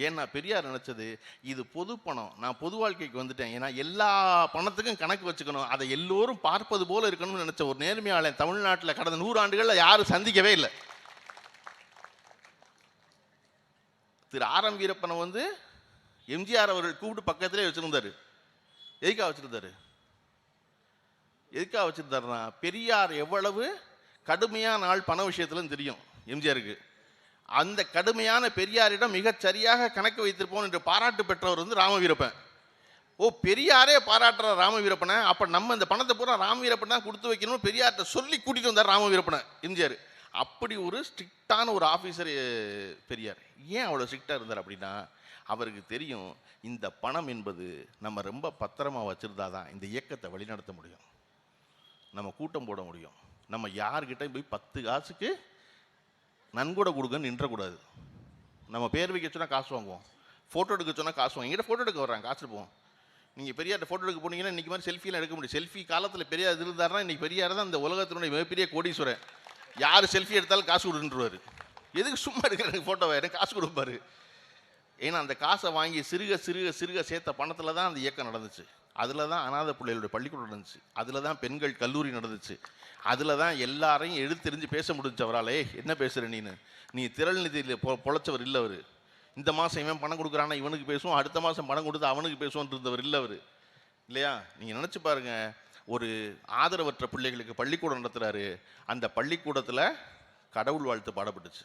ஏன்னா பெரியார் நினச்சது, இது பொது பணம், நான் பொது வாழ்க்கைக்கு வந்துட்டேன், ஏன்னா எல்லா பணத்துக்கும் கணக்கு வச்சுக்கணும், அதை எல்லோரும் பார்ப்பது போல இருக்கணும்னு நினச்ச ஒரு நேர்மையாளன் தமிழ்நாட்டில் கடந்த 100 ஆண்டுகளில் யாரும் சந்திக்கவே இல்லை. திரு ஆர்.எம். வீரப்பனை வந்து எம்ஜிஆர் அவர்கள் கூப்பிட்டு பக்கத்திலே வச்சுருந்தார். எதுக்காக வச்சுருந்தாரு? எதுக்காக வச்சுருந்தாருன்னா, பெரியார் எவ்வளவு கடுமையான ஆள் பண விஷயத்துலன்னு தெரியும் எம்ஜிஆருக்கு. அந்த கடுமையான பெரியாரிடம் மிகச் சரியாக கணக்கு வைத்திருப்போம் என்று பாராட்டு பெற்றவர் வந்து ராமவீரப்பன். ஓ, பெரியாரே பாராட்டுற ராமவீரப்பனை, அப்போ நம்ம இந்த பணத்தை பூரா ராமவீரப்பன் தான் கொடுத்து வைக்கணும்னு பெரியார்கிட்ட சொல்லி கூட்டிகிட்டு வந்தார் ராமவீரப்பனை எம்ஜிஆர். அப்படி ஒரு ஸ்ட்ரிக்டான ஒரு ஆஃபீஸர் பெரியார். ஏன் அவ்வளோ ஸ்ட்ரிக்டாக இருந்தார் அப்படின்னா, அவருக்கு தெரியும் இந்த பணம் என்பது நம்ம ரொம்ப பத்திரமா வச்சுருந்தா தான் இந்த இயக்கத்தை வழிநடத்த முடியும், நம்ம கூட்டம் போட முடியும். நம்ம யார்கிட்ட போய் 10 காசுக்கு நன்கொடை கொடுங்கன்னு நின்றக்கூடாது. நம்ம பேர் வைக்க சொன்னால் காசு வாங்குவோம், ஃபோட்டோ எடுக்க சொன்னால் காசு வாங்க. எங்கிட்ட ஃபோட்டோ எடுக்க வர்றாங்க, காசு எடுப்போம். நீங்கள் பெரியார்ட்ட ஃபோட்டோ எடுக்க போனீங்கன்னா இன்றைக்கி மாதிரி செல்ஃபிலாம் எடுக்க முடியும். செல்ஃபி காலத்தில் பெரியார் இருந்தாருன்னா இன்றைக்கி பெரியார் தான் இந்த உலகத்தினுடைய மிகப்பெரிய கோடீஸ்வரன். யார் செல்ஃபி எடுத்தாலும் காசு கொடுன்றுவார். எதுக்கு சும்மா எடுக்கிறேன் ஃபோட்டோவை, எனக்கு காசு கொடுப்பாரு. ஏன்னா அந்த காசை வாங்கி சிறுக சிறுக சிறுக சேர்த்த பணத்தில் தான் அந்த இயக்கம் நடந்துச்சு. அதில் தான் அநாத பிள்ளைகளுடைய பள்ளிக்கூடம் நடந்துச்சு, அதில் தான் பெண்கள் கல்லூரி நடந்துச்சு, அதில் தான் எல்லாரையும் எடுத்தெறிஞ்சு பேச முடிஞ்சு அவரால். என்ன பேசுகிற நீ திரள் நிதியில் பொழைச்சவர் இல்லை அவர். இந்த மாதம் இவன் பணம் கொடுக்குறான்னா இவனுக்கு பேசுவோம், அடுத்த மாதம் பணம் கொடுத்து அவனுக்கு பேசுவோன்னு இருந்தவர் இல்லை அவர், இல்லையா? நீங்கள் நினச்சி பாருங்கள், ஒரு ஆதரவற்ற பிள்ளைகளுக்கு பள்ளிக்கூடம் நடத்துகிறாரு. அந்த பள்ளிக்கூடத்தில் கடவுள் வாழ்த்து பாடப்பட்டுச்சு.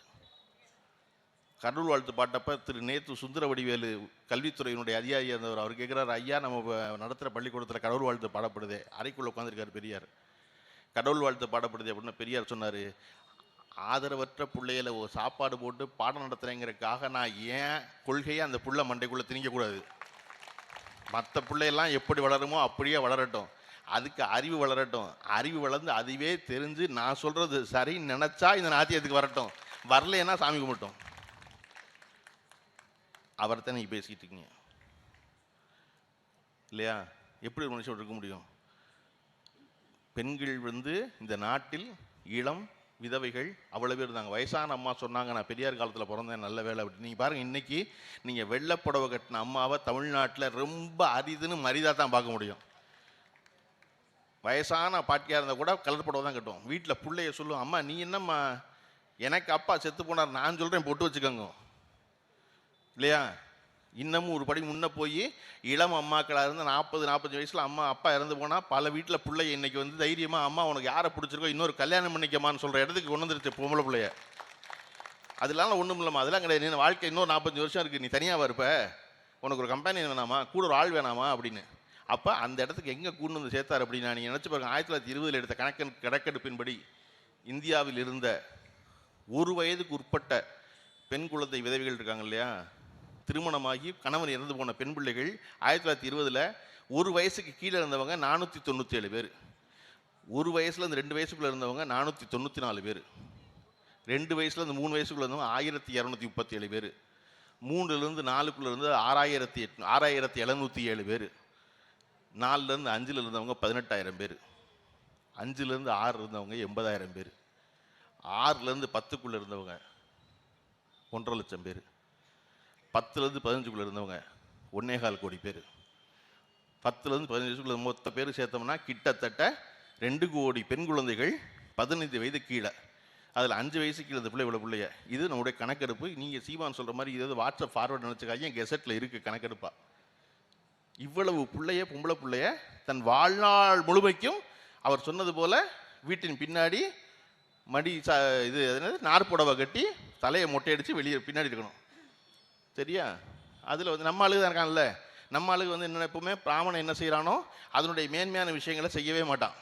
கடவுள் வாழ்த்து பாட்டப்ப திரு நேத்து சுந்தரவடிவேலு கல்வித்துறையினுடைய அதிகாரியாக இருந்தவர், அவர் கேட்குறாரு, ஐயா நம்ம நடத்துகிற பள்ளிக்கூடத்தில் கடவுள் வாழ்த்து பாடப்படுது. அறைக்குள்ளே உட்காந்துருக்காரு பெரியார். கடவுள் வாழ்த்து பாடப்படுது அப்படின்னு பெரியார் சொன்னார், ஆதரவற்ற பிள்ளைகளை ஒரு சாப்பாடு போட்டு பாடம் நடத்துகிறேங்கிறதுக்காக நான் ஏன் கொள்கையை அந்த புள்ள மண்டைக்குள்ளே திணிக்கக்கூடாது. மற்ற பிள்ளையெல்லாம் எப்படி வளருமோ அப்படியே வளரட்டும், அதுக்கு அறிவு வளரட்டும், அறிவு வளர்ந்து அதுவே தெரிஞ்சு நான் சொல்கிறது சரின்னு நினச்சா இந்த நாத்தியத்துக்கு வரட்டும், வரலைன்னா சாமி கும்பிட்டோம். அவர்தான் நீங்கள் பேசிக்கிட்டு இருக்கீங்க இல்லையா? எப்படி ஒரு மனுஷன் இருக்க முடியும்? பெண்கள் வந்து இந்த நாட்டில் இளம் விதவைகள் அவ்வளோ பேர் இருந்தாங்க. வயசான அம்மா சொன்னாங்க, நான் பெரியார் காலத்தில் பிறந்தேன், நல்ல வேலை அப்படி. நீங்கள் பாருங்கள், இன்றைக்கி நீங்கள் வெள்ளைப்புடவை கட்டின அம்மாவை தமிழ்நாட்டில் ரொம்ப அரிதுன்னு மரிதாக தான் பார்க்க முடியும். வயசான பாட்டியாக இருந்தால் கூட கலர் புடவை தான் கட்டுவோம். வீட்டில் பிள்ளைய சொல்லுவோம், அம்மா நீ என்னம்மா, எனக்கு அப்பா செத்து போனார், நான் சொல்கிறேன் பொட்டு வச்சுக்கோங்க, இல்லையா? இன்னமும் ஒரு படி முன்னே போய் இளம் அம்மாக்களாக இருந்து 40-45 வயசில் அப்பா இறந்து போனால் பல வீட்டில் பிள்ளை இன்றைக்கி வந்து தைரியமாக, அம்மா உனக்கு யாரை பிடிச்சிருக்கோ இன்னொரு கல்யாணம் பண்ணிக்கமான்னு சொல்கிற இடத்துக்கு கொண்டு வந்துருச்சு பொம்பளை பிள்ளைய. அதெல்லாம் ஒன்றும் இல்லைம்மா, அதெல்லாம் கிடையாது. நீ வாழ்க்கை இன்னொரு 45 வருஷம் இருக்குது, நீ தனியாக இருப்ப, உனக்கு ஒரு கம்பெனி வேணாமா, கூட ஒரு ஆள் வேணாமா அப்படின்னு. அப்போ அந்த இடத்துக்கு எங்கே கூண்டு வந்து சேர்த்தார் அப்படின்னா, நீங்கள் நினச்சி பாருங்க, 1920 எடுத்த கணக்கெடுப்பின்படி இந்தியாவில் இருந்த 1 வயதுக்கு உட்பட்ட பெண் குழந்தை விதவைகள் இருக்காங்க இல்லையா, திருமணமாகி கணவன் இறந்து போன பெண் பிள்ளைகள் 1920 1 வயசுக்கு கீழே இருந்தவங்க 497 பேர், 1 வயசுலேருந்து 2 வயசுக்குள்ளே இருந்தவங்க 494 பேர், 2 வயசுலேருந்து 3 வயசுக்குள்ளே இருந்தவங்க 1237 பேர், 3லேருந்து 4க்குள்ளே இருந்து 6707 பேர், 4லேருந்து 5 இருந்தவங்க 18,000 பேர், 5லேருந்து 6 இருந்தவங்க 80,000 பேர், 6லேருந்து 10க்குள்ளே இருந்தவங்க 1.5 லட்சம் பேர், 10லேருந்து 15க்குள்ளே இருந்தவங்க 1.25 கோடி பேர், 10லேருந்து 15 வயசுக்குள்ள மொத்த பேர் சேர்த்தோம்னா கிட்டத்தட்ட 2 கோடி பெண் குழந்தைகள் 15 வயது கீழே. அதில் 5 வயசு கீழே இந்த பிள்ளை இவ்வளோ பிள்ளைய. இது நம்முடைய கணக்கெடுப்பு. நீங்கள் சீமான் சொல்கிற மாதிரி இது வாட்ஸ்அப் ஃபார்வர்டு நினச்சிக்காங்க, கெசட்டில் இருக்குது கணக்கெடுப்பா. இவ்வளவு பொம்பளை பிள்ளைய தன் வாழ்நாள் முழுமைக்கும் அவர் சொன்னது போல வீட்டின் பின்னாடி இது நார்புடவை கட்டி தலையை மொட்டையடிச்சு வெளியே பின்னாடி இருக்கணும். சரியா? அதில் வந்து நம்ம ஆளுக தான் இருக்கான்ல, நம்ம ஆளுக வந்து என்ன எப்பவுமே பிராமணன் என்ன செய்கிறானோ அதனுடைய மேன்மையான விஷயங்களை செய்யவே மாட்டான்.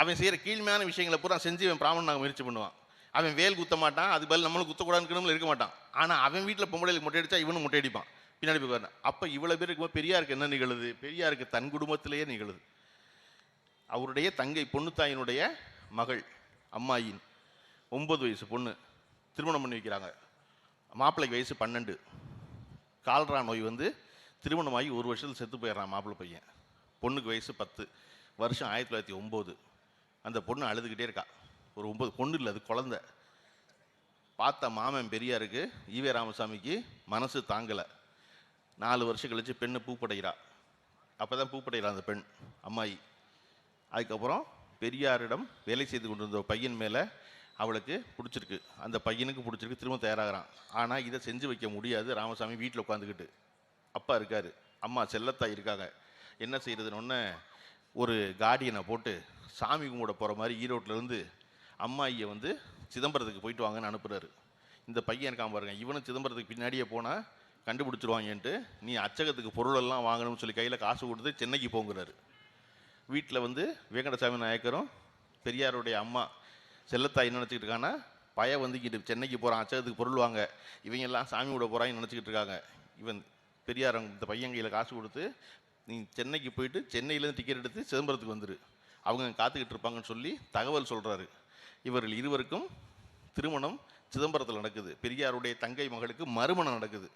அவன் செய்கிற கீழ்மையான விஷயங்களை பூரா செஞ்சு அவன் பிராமணனாக முயற்சி பண்ணுவான். அவன் வேல் குத்த மாட்டான், அது பதில் நம்மளும் குத்தக்கூடாதுன்னு இருக்க மாட்டான். ஆனால் அவன் வீட்டில் பொம்பளைகளுக்கு மொட்டை அடித்தா இவனும் மொட்டை அடிப்பான், பின்னாடி போய் வரணும். அப்போ இவ்வளோ பேர் இருக்கும்போது பெரியாருக்கு என்ன நிகழுது? பெரியாருக்கு தன் குடும்பத்திலேயே நிகழுது. அவருடைய தங்கை பொண்ணுத்தாயினுடைய மகள் அம்மாயின் 9 வயசு பொண்ணு திருமணம் பண்ணி வைக்கிறாங்க. மாப்பிள்ளைக்கு வயசு 12. கால்ரா நோய் வந்து திருமணமாகி 1 வருஷத்தில் செத்து போயிடுறான் மாப்பிள்ளை பையன். பொண்ணுக்கு வயசு 10. வருஷம் 1909. அந்த பொண்ணு அழுதுகிட்டே இருக்கா. ஒரு 9 பொண்ணு இல்லை, அது குழந்தை. பார்த்தா மாமன் பெரியாருக்கு ஈவே ராமசாமிக்கு மனசு தாங்கலை. 4 வருஷம் கழித்து பெண்ணு பூப்படைகிறா. அப்போ தான் பூப்படைகிறா அந்த பெண் அம்மாயி. அதுக்கப்புறம் பெரியாரிடம் வேலை செய்து கொண்டிருந்த பையன் மேலே அவளுக்கு பிடிச்சிருக்கு, அந்த பையனுக்கு பிடிச்சிருக்கு, திரும்ப தயாராகிறான். ஆனால் இதை செஞ்சு வைக்க முடியாது. ராமசாமி வீட்டில் உட்காந்துக்கிட்டு, அப்பா இருக்கார், அம்மா செல்லத்தாய் இருக்காங்க. என்ன செய்யறதுன்னு ஒரு கார்டியனை போட்டு சாமி கும்பிட போகிற மாதிரி ஈரோட்டிலேருந்து அம்மாயியை வந்து சிதம்பரத்துக்கு போயிட்டு வாங்கன்னு அனுப்புகிறாரு. இந்த பையன் இருக்கான் பாருங்க, இவனும் சிதம்பரத்துக்கு பின்னாடியே போனால் கண்டுபிடிச்சிருவாங்கன்ட்டு நீ அச்சகத்துக்கு பொருளெல்லாம் வாங்கணும்னு சொல்லி கையில் காசு கொடுத்து சென்னைக்கு போங்கிறாரு. வீட்டில் வந்து வேங்கடசாமி நாயக்கரும் பெரியாருடைய அம்மா செல்லத்தாய் என்ன நினச்சிக்கிட்டு இருக்காங்கன்னா, பய வந்துக்கிட்டு சென்னைக்கு போகிறான் அச்சகத்துக்கு பொருள் வாங்க, இவங்க எல்லாம் சாமி விட போகிறாங்கன்னு நினச்சிக்கிட்டு இருக்காங்க. இவன் பெரியார் இந்த பையன் கையில் காசு கொடுத்து நீ சென்னைக்கு போயிட்டு சென்னையிலேருந்து டிக்கெட் எடுத்து சிதம்பரத்துக்கு வந்துரு, அவங்க காத்துக்கிட்டு இருப்பாங்கன்னு சொல்லி தகவல் சொல்கிறாரு. இவர்கள் இருவருக்கும் திருமணம் சிதம்பரத்தில் நடக்குது. பெரியாருடைய தங்கை மகளுக்கு மறுமணம் நடக்குது.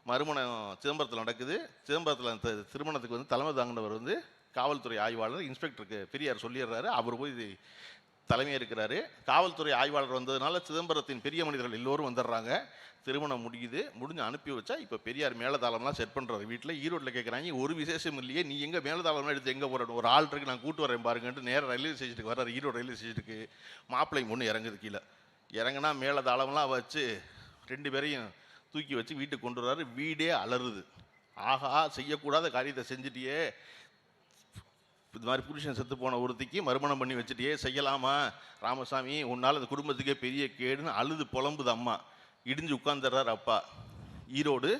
மறுமணம் சிதம்பரத்தில் நடக்குது. சிதம்பரத்தில் அந்த திருமணத்துக்கு வந்து தலைமை தாங்கினவர் வந்து காவல்துறை ஆய்வாளர் இன்ஸ்பெக்டருக்கு பெரியார் சொல்லிடுறாரு. அவர் போய் தலைமையாக இருக்கிறாரு. காவல்துறை ஆய்வாளர் வந்ததுனால சிதம்பரத்தின் பெரிய மனிதர்கள் எல்லோரும் வந்துடுறாங்க. திருமணம் முடிஞ்சு அனுப்பி வச்சா இப்போ பெரியார் மேலதாளம்லாம் செட் பண்ணுறாரு வீட்டில். ஈரோட்டில் கேட்குறாங்க, ஒரு விசேஷம் இல்லையே, நீ எங்கே மேலதாளம்லாம் எடுத்து எங்கே போகிற, ஒரு ஆள் இருக்கு நான் கூட்டு வரேன் பாருங்கன்ட்டு நேராக ரயில்வே ஸ்டேஷனுக்கு வர்றாரு. ஈரோடு ரயில்வே ஸ்டேஷனுக்கு மாப்பிள்ளை பொண்ணு இறங்குது. கீழே இறங்குனா மேலதாளம்லாம் வச்சு 2 பேரையும் தூக்கி வச்சு வீட்டுக்கு கொண்டு வர்றாரு. வீடே அலறுது. ஆகா, செய்யக்கூடாத காரியத்தை செஞ்சுட்டியே, இது மாதிரி புருஷன் செத்து போன ஒருத்திக்கு மறுமணம் பண்ணி வச்சுட்டியே, செய்யலாமா ராமசாமி, உன்னால் அந்த குடும்பத்துக்கே பெரிய கேடுன்னு அழுது புலம்புது அம்மா. இடிஞ்சு உட்கார்ந்துடுறார் அப்பா. ஈரோடு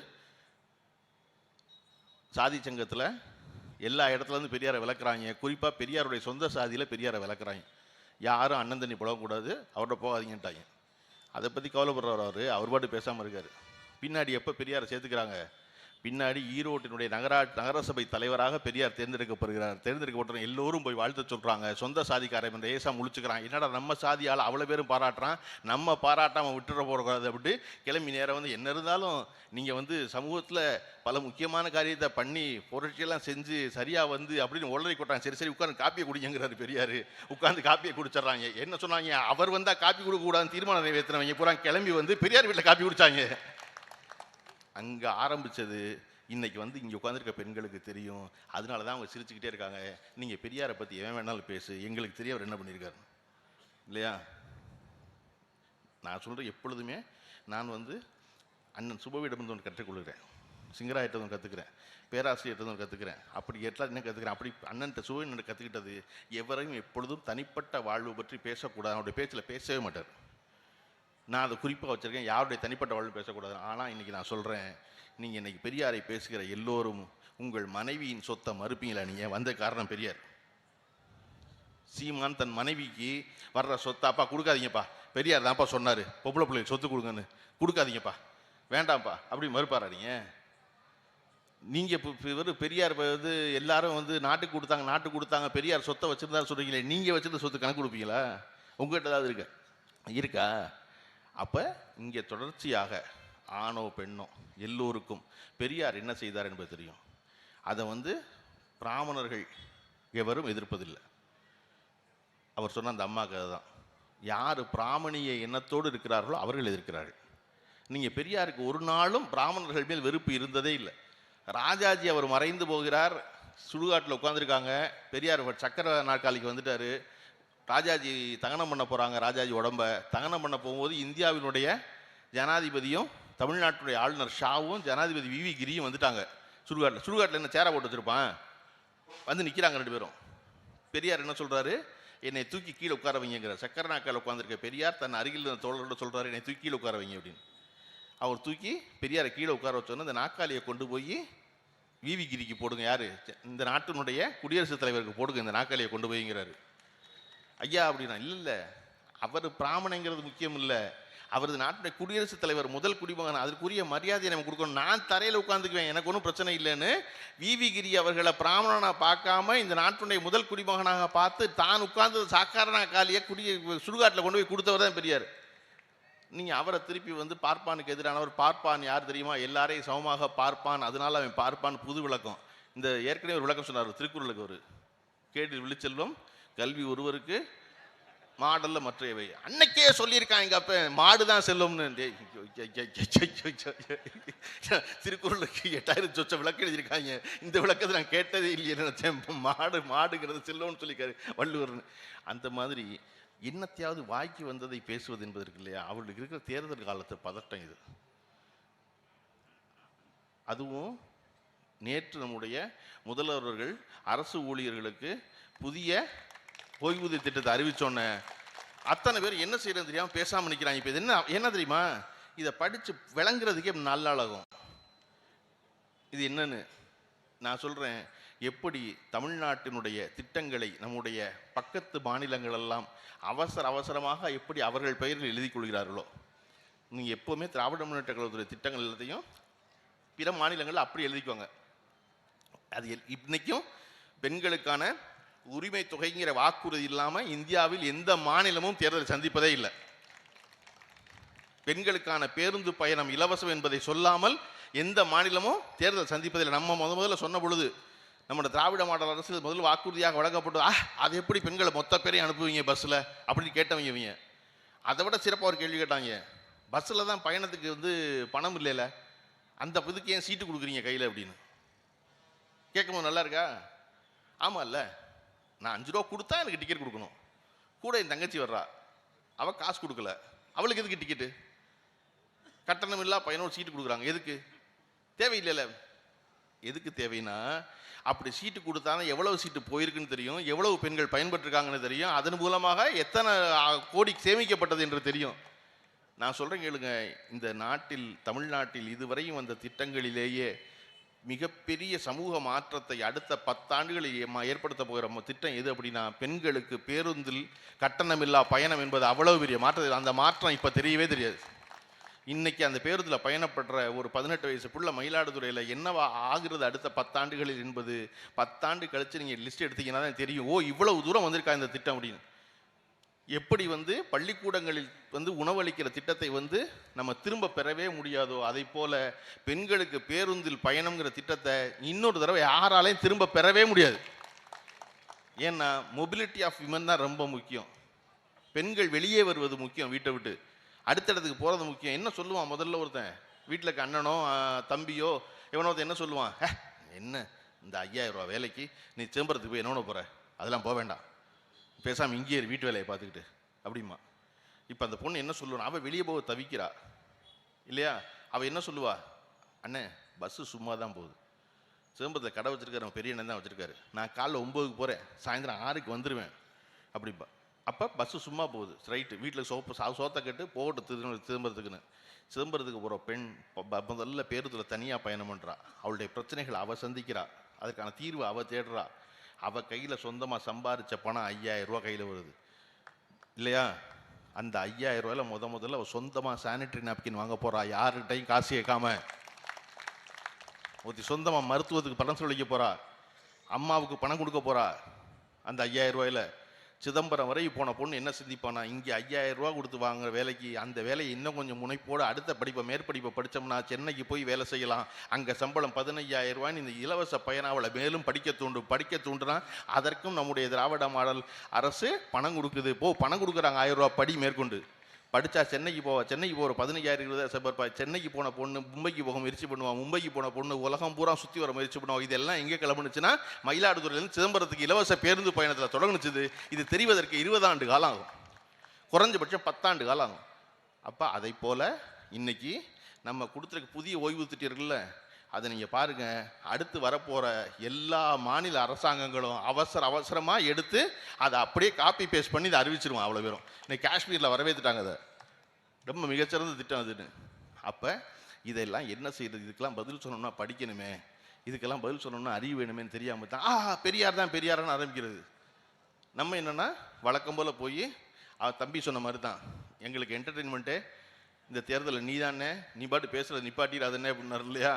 சாதி சங்கத்தில் எல்லா இடத்துலேருந்து பெரியாரை விளக்குறாங்க. குறிப்பாக பெரியாருடைய சொந்த சாதியில் பெரியாரை விளக்குறாங்க. யாரும் அண்ணன் தண்ணி புலக்கூடாது, அவர்கிட்ட போகாதீங்கன்ட்டாங்க. அதை பற்றி கவலைப்படுறவர் அவர் பாட்டு பேசாமல் இருக்கார். பின்னாடி எப்போ பெரியாரை சேர்த்துக்கிறாங்க, பின்னாடி ஈரோட்டினுடைய நகரசபை தலைவராக பெரியார் தேர்ந்தெடுக்கப்படுகிறார். தேர்ந்தெடுக்கப்பட்ட எல்லோரும் போய் வாழ்த்து சொல்கிறாங்க. சொந்த சாதிக்காரன் என்ற ஏசா முழிச்சுக்கிறான். என்னடா நம்ம சாதியால் அவ்வளோ பேரும் பாராட்டுறான், நம்ம பாராட்டாமல் விட்டுற போடக்கூடாது அப்படி கிளம்பி நேரம் வந்து, என்ன இருந்தாலும் நீங்கள் வந்து சமூகத்தில் பல முக்கியமான காரியத்தை பண்ணி புரட்சியெல்லாம் செஞ்சு சரியாக வந்து அப்படின்னு உளறி கொட்டாங்க. சரி சரி உட்காந்து காப்பியை குடிங்கிறாரு பெரியார். உட்காந்து காப்பியை குடிச்சிட்றாங்க. என்ன சொன்னாங்க, அவர் வந்தால் காப்பி கொடுக்கக்கூடாதுன்னு தீர்மானம் நிறைவேற்றினவங்க பூரா கிளம்பி வந்து பெரியார் வீட்டில் காப்பி குடித்தாங்க. அங்கே ஆரம்பித்தது இன்னைக்கு வந்து இங்கே உட்காந்துருக்க பெண்களுக்கு தெரியும். அதனால தான் அவங்க சிரிச்சுக்கிட்டே இருக்காங்க. நீங்கள் பெரியாரை பற்றி எவன் வேணாலும் பேசு, எங்களுக்கு தெரிய அவர் என்ன பண்ணியிருக்காரு இல்லையா? நான் சொல்கிறேன், எப்பொழுதுமே நான் வந்து அண்ணன் சுபவியிடம் ஒன்று கற்றுக்கொள்கிறேன், சிங்கராயிட்ட ஒன்று கற்றுக்கிறேன், பேராசிரியர்கிட்ட ஒன்று கற்றுக்கிறேன். அப்படி எல்லாம் என்ன கற்றுக்கிறேன், அப்படி அண்ணன்ட்ட சுபவின் கற்றுக்கிட்டது, எவரையும் எப்பொழுதும் தனிப்பட்ட வாழ்வு பற்றி பேசக்கூடாது. அவருடைய பேச்சில் பேசவே மாட்டார். நான் அதை குறிப்பாக வச்சுருக்கேன், யாருடைய தனிப்பட்ட வாழ்வு பேசக்கூடாது. ஆனால் இன்றைக்கி நான் சொல்கிறேன், நீங்கள் இன்றைக்கி பெரியாரை பேசுகிற எல்லோரும் உங்கள் மனைவியின் சொத்தை மறுப்பீங்களா? நீங்கள் வந்த காரணம் பெரியார். சீமான் தன் மனைவிக்கு வர்ற சொத்தை, அப்பா கொடுக்காதீங்கப்பா, பெரியார் தான்ப்பா சொன்னார் பொம்பளை பிள்ளைக்கு சொத்து கொடுங்கன்னு, கொடுக்காதீங்கப்பா, வேண்டாம்ப்பா அப்படி மறுப்பாரா? நீங்கள் இப்போ பெரியார் வந்து எல்லாரும் வந்து நாட்டுக்கு கொடுத்தாங்க பெரியார் சொத்தை வச்சுருந்தா சொல்கிறீங்களே, நீங்கள் வச்சுருந்த சொத்து கணக்கு கொடுப்பீங்களா? உங்கள்கிட்ட ஏதாவது இருக்கா? அப்போ இங்கே தொடர்ச்சியாக ஆணோ பெண்ணோ எல்லோருக்கும் பெரியார் என்ன செய்தார் என்பது தெரியும். அதை வந்து பிராமணர்கள் எவரும் எதிர்ப்பதில்லை. அவர் சொன்ன அந்த அம்மா கதை தான். யார் பிராமணிய எண்ணத்தோடு இருக்கிறார்களோ அவர்கள் எதிர்க்கிறார்கள். நீங்கள் பெரியாருக்கு ஒரு நாளும் பிராமணர்கள் மேல் வெறுப்பு இருந்ததே இல்லை. ராஜாஜி அவர் மறைந்து போகிறார், சுடுகாட்டில் உட்காந்துருக்காங்க, பெரியார் சக்கர நாற்காலிக்கு வந்துட்டார். ராஜாஜி தகனம் பண்ண போகிறாங்க. ராஜாஜி உடம்ப தகனம் பண்ண போகும்போது இந்தியாவினுடைய ஜனாதிபதியும் தமிழ்நாட்டுடைய ஆளுநர் ஷாவும் ஜனாதிபதி விவி கிரியும் வந்துட்டாங்க. சுடுகாட்டில் என்ன சேரை போட்டு வச்சிருப்பான். வந்து நிற்கிறாங்க 2 பேரும். பெரியார் என்ன சொல்றாரு, என்னை தூக்கி கீழே உட்கார வைங்கிறார். சக்கர நாக்கால் உட்காந்துருக்க பெரியார் தன் அருகில் இருந்த தோழரோட சொல்றாரு, என்னை தூக்கி கீழே உட்கார வைங்க அப்படின்னு. அவர் தூக்கி பெரியாரை கீழே உட்கார வச்சோன்னா அந்த நாக்காளியை கொண்டு போய் விவி கிரிக்கு போடுங்க. யாரு, இந்த நாட்டினுடைய குடியரசுத் தலைவருக்கு போடுங்க இந்த நாக்காளியை கொண்டு போய்ங்கிறாரு. ஐயா அப்படின்னா இல்லை, அவர் பிராமணங்கிறது முக்கியம் இல்லை, அவரது நாட்டுடைய குடியரசுத் தலைவர், முதல் குடிமகன், அதற்குரிய மரியாதையை நம்ம கொடுக்கணும். நான் தரையில் உட்காந்துக்குவேன், எனக்கு ஒன்றும் பிரச்சனை இல்லைன்னு விவி கிரி அவர்களை பிராமணனாக பார்க்காம இந்த நாட்டுடைய முதல் குடிமகனாக பார்த்து தான் உட்கார்ந்து சாக்காரனா காலியை சுடுகாட்டில் கொண்டு போய் கொடுத்தவர் தான் பெரியார். நீங்கள் அவரை திருப்பி வந்து பார்ப்பானுக்கு எதிரானவர். பார்ப்பான் யார் தெரியுமா, எல்லாரையும் சமமாக பார்ப்பான், அதனால அவன் பார்ப்பான். புது விளக்கம். இந்த ஏற்கனவே ஒரு விளக்கம் சொன்னார் திருக்குறளுக்கு. ஒரு கேடில் விழிச்செல்வம் கல்வி ஒருவருக்கு மாடல்ல மற்றவை. அன்னைக்கே சொல்லியிருக்கான் எங்க அப்ப, மாடுதான் செல்வம்னு. திருக்குறளுக்கு 8000 சொச்ச விளக்கு எழுதியிருக்காங்க. இந்த விளக்கத்தை நான் கேட்டதே இல்லையே நினைச்சேன். மாடுங்கிறது செல்வம்னு சொல்லிக்காரு வள்ளுவர்னு. அந்த மாதிரி என்னத்தையாவது வாய்க்கு வந்ததை பேசுவது என்பது இருக்கு இல்லையா, அவர்களுக்கு இருக்கிற தேர்தல் காலத்து பதட்டம் இது. அதுவும் நேற்று நம்முடைய முதல்வர்கள் அரசு ஊழியர்களுக்கு புதிய ஓய்வூதிய திட்டத்தை அறிவிச்சோன்ன அத்தனை பேர் என்ன செய்யறது தெரியாம பேசாம நிற்கிறாங்க. இப்போ இது என்ன தெரியுமா, இதை படிச்சு விளங்குறதுக்கே நல்லாகும். இது என்னன்னு நான் சொல்றேன். எப்படி தமிழ்நாட்டினுடைய திட்டங்களை நம்முடைய பக்கத்து மாநிலங்கள் எல்லாம் அவசரமாக எப்படி அவர்கள் பெயரில் எழுதி கொள்கிறார்களோ, நீங்க எப்பவுமே திராவிட முன்னேற்ற கழகத்துடைய திட்டங்கள் எல்லாத்தையும் பிற மாநிலங்கள் அப்படி எழுதிக்குவாங்க. அது இன்னைக்கும் பெண்களுக்கான உரிமை தொகைங்கிற வாக்குறுதி இல்லாம இந்தியாவில் எந்த மாநிலமும் தேர்தலை சந்திப்பதே இல்லை. பெண்களுக்கான பேருந்து பயணம் இலவசம் என்பதை சொல்லாமல் எந்த மாநிலமும் தேர்தல் சந்திப்பதில்லை. நம்ம முதல்ல சொன்ன பொழுது நம்மளோட திராவிட மாடல் அரசு முதல் வாக்குறுதியாக வழங்கப்பட்டது. அது எப்படி பெண்களை மொத்த பேரையும் அனுப்புவீங்க பஸ்ஸில் அப்படின்னு கேட்டவங்க இவங்க. அதை விட சிறப்பாக ஒரு கேள்வி கேட்டாங்க, பஸ்ஸில் தான் பயணத்துக்கு வந்து பணம் இல்லைல்ல, அந்த இதுக்கு ஏன் சீட்டு கொடுக்குறீங்க கையில் அப்படின்னு கேட்கும்போது நல்லா இருக்கா? ஆமாம் இல்லை, நான் 5 ரூபா கொடுத்தா எனக்கு டிக்கெட் கொடுக்கணும். கூட என் தங்கச்சி வர்றா, அவள் காசு கொடுக்கல, அவளுக்கு எதுக்கு டிக்கெட்டு? கட்டணம் இல்லா பயணம் சீட்டு கொடுக்குறாங்க, எதுக்கு? தேவையில்லைல்ல. எதுக்கு தேவைன்னா, அப்படி சீட்டு கொடுத்தாலும் எவ்வளவு சீட்டு போயிருக்குன்னு தெரியும், எவ்வளவு பெண்கள் பயன்பெற்றிருக்காங்கன்னு தெரியும், அதன் மூலமாக எத்தனை கோடி சேமிக்கப்பட்டது என்று தெரியும். நான் சொல்கிறேன் கேளுங்க, இந்த நாட்டில் தமிழ்நாட்டில் இதுவரையும் வந்த திட்டங்களிலேயே மிகப்பெரிய சமூக மாற்றத்தை அடுத்த 10 ஆண்டுகளில் ஏற்படுத்த போகிற திட்டம் எது அப்படின்னா, பெண்களுக்கு பேருந்தில் கட்டணமில்லா பயணம் என்பது அவ்வளவு பெரிய மாற்றம். அந்த மாற்றம் இப்போ தெரியவே தெரியாது. இன்னைக்கு அந்த பேருந்தில் பயணப்படுற ஒரு 18 வயசு புள்ள மயிலாடுதுறையில் என்னவா ஆகுறது அடுத்த 10 ஆண்டுகளில் என்பது 10 ஆண்டு கழிச்சு நீங்கள் லிஸ்ட் எடுத்தீங்கன்னா தான் தெரியும். ஓ, இவ்வளவு தூரம் வந்திருக்கா இந்த திட்டம் அப்படின்னு. எப்படி வந்து பள்ளிக்கூடங்களில் வந்து உணவளிக்கிற திட்டத்தை வந்து நம்ம திரும்ப பெறவே முடியாதோ, அதை போல பெண்களுக்கு பேருந்தில் பயணம்ங்கிற திட்டத்தை இன்னொரு தடவை யாராலையும் திரும்ப பெறவே முடியாது. ஏன்னா மொபிலிட்டி ஆஃப் விமன் தான் ரொம்ப முக்கியம். பெண்கள் வெளியே வருவது முக்கியம், வீட்டை விட்டு அடுத்த இடத்துக்கு போகிறது முக்கியம். என்ன சொல்லுவான் முதல்ல ஒருத்தன் வீட்டில் இருக்க அண்ணனோ தம்பியோ எவனோ என்ன சொல்லுவான், என்ன இந்த 5000 ரூபா வேலைக்கு நீ சேம்பரத்துக்கு போய் என்னோட போகிற, அதெல்லாம் போக வேண்டாம், பேசாமல் இங்கேயே வீட்டு வேலையை பார்த்துக்கிட்டு அப்படிமா. இப்போ அந்த பொண்ணு என்ன சொல்லுவான், அவள் வெளியே போக தவிக்கிறா இல்லையா, அவள் என்ன சொல்லுவா, அண்ணே பஸ்ஸு சும்மா தான் போகுது, சேம்பரத்தில் கடை வச்சுருக்காரு, அவன் பெரிய அண்ணன் தான் வச்சுருக்காரு, நான் காலைல 9க்கு போகிறேன், சாயந்தரம் 6க்கு வந்துடுவேன் அப்படிப்பா. அப்போ பஸ்ஸு சும்மா போகுது, ரைட்டு, வீட்டில் சோத்தை கட்டு போகட்டு சிதம்பரத்துக்கு போகிற பெண் முதல்ல பேருந்தில் தனியாக பயணம் பண்ணுறா. அவளுடைய பிரச்சனைகளை அவள் சந்திக்கிறா, அதுக்கான தீர்வு அவள் தேடுறா. அவள் கையில் சொந்தமாக சம்பாதிச்ச பணம் 5000 ரூபா கையில் வருது இல்லையா, அந்த 5000 ரூபாயில் முதல்ல அவள் சொந்தமாக சானிட்டரி நாப்கின் வாங்க போகிறா, யார்கிட்டையும் காசு கேட்காம. ஒருத்தி சொந்தமாக மருத்துவத்துக்கு பணம் சொல்லிக்க போகிறா, அம்மாவுக்கு பணம் கொடுக்க போகிறா. அந்த 5000 ரூபாயில் சிதம்பரம் வரை போன பொண்ணு என்ன சிந்திப்பானா, இங்கே 5000 ரூபா கொடுத்து வாங்குற வேலைக்கு அந்த வேலையை இன்னும் கொஞ்சம் முனைப்போடு அடுத்த படிப்பை மேற்படிப்பை படித்தோம்னா சென்னைக்கு போய் வேலை செய்யலாம், அங்கே சம்பளம் 15000 ரூபான்னு இந்த இலவச பயனாவளை மேலும் படிக்க தூண்டுனா அதற்கும் நம்முடைய திராவிட மாடல் அரசு பணம் கொடுக்குது. பணம் கொடுக்குறாங்க, 1000 ரூபா படி மேற்கொண்டு படித்தா சென்னைக்கு போக 15,000 20,000 சென்னைக்கு போன பொண்ணு மும்பைக்கு போக முயற்சி பண்ணுவான், மும்பைக்கு போன பொண்ணு உலகம் பூரா சுற்றி வர முயற்சி பண்ணுவாங்க. இதெல்லாம் எங்கே கிளம்புனுச்சுன்னா மயிலாடுதுறையிலேருந்து சிதம்பரத்துக்கு இலவச பேருந்து பயணத்தில் தொடங்குனுச்சுது. இது தெரிவதற்கு 20 ஆண்டு காலம் ஆகும், குறைஞ்சபட்சம் 10 ஆண்டு காலம் ஆகும். அப்போ அதை போல் இன்னைக்கு நம்ம கொடுத்துருக்க புதிய ஓய்வு திட்டம் இருக்குல்ல, அதை நீங்கள் பாருங்கள், அடுத்து வரப்போகிற எல்லா மாநில அரசாங்கங்களும் அவசரமாக எடுத்து அதை அப்படியே காப்பி பேஸ்ட் பண்ணி இதை அறிவிச்சிருவான். அவ்வளோ பேரும் இன்னைக்கு காஷ்மீரில் வரவேற்றுட்டாங்க. அதை ரொம்ப மிகச்சிறந்த திட்டம் அதுன்னு. அப்போ இதெல்லாம் என்ன செய்யறது? இதுக்கெல்லாம் பதில் சொல்லணும்னா படிக்கணுமே, இதுக்கெல்லாம் பதில் சொல்லணும்னா அறிவு வேணுமேன்னு தெரியாமல் தான் பெரியார் தான் பெரியார்னு ஆரம்பிக்கிறது. நம்ம என்னென்னா வழக்கம் போல் போய் தம்பி சொன்ன மாதிரி தான், எங்களுக்கு என்டர்டெயின்மெண்ட்டே இந்த தேர்தலில் நீ தானே, நீ பாட்டு பேசுகிறது நிப்பாட்டிடாதே அப்படின்னாரு இல்லையா?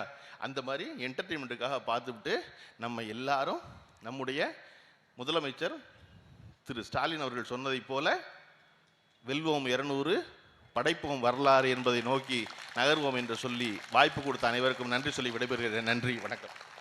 அந்த மாதிரி என்டர்டெயின்மெண்ட்டுக்காக பார்த்துவிட்டு நம்ம எல்லாரும் நம்முடைய முதலமைச்சர் திரு ஸ்டாலின் அவர்கள் சொன்னதைப் போல வெல்வோம் 200 படைப்போம் வரலாறு என்பதை நோக்கி நகர்வோம் என்று சொல்லி வாய்ப்பு கொடுத்த அனைவருக்கும் நன்றி சொல்லி விடைபெறுகிறேன். நன்றி, வணக்கம்.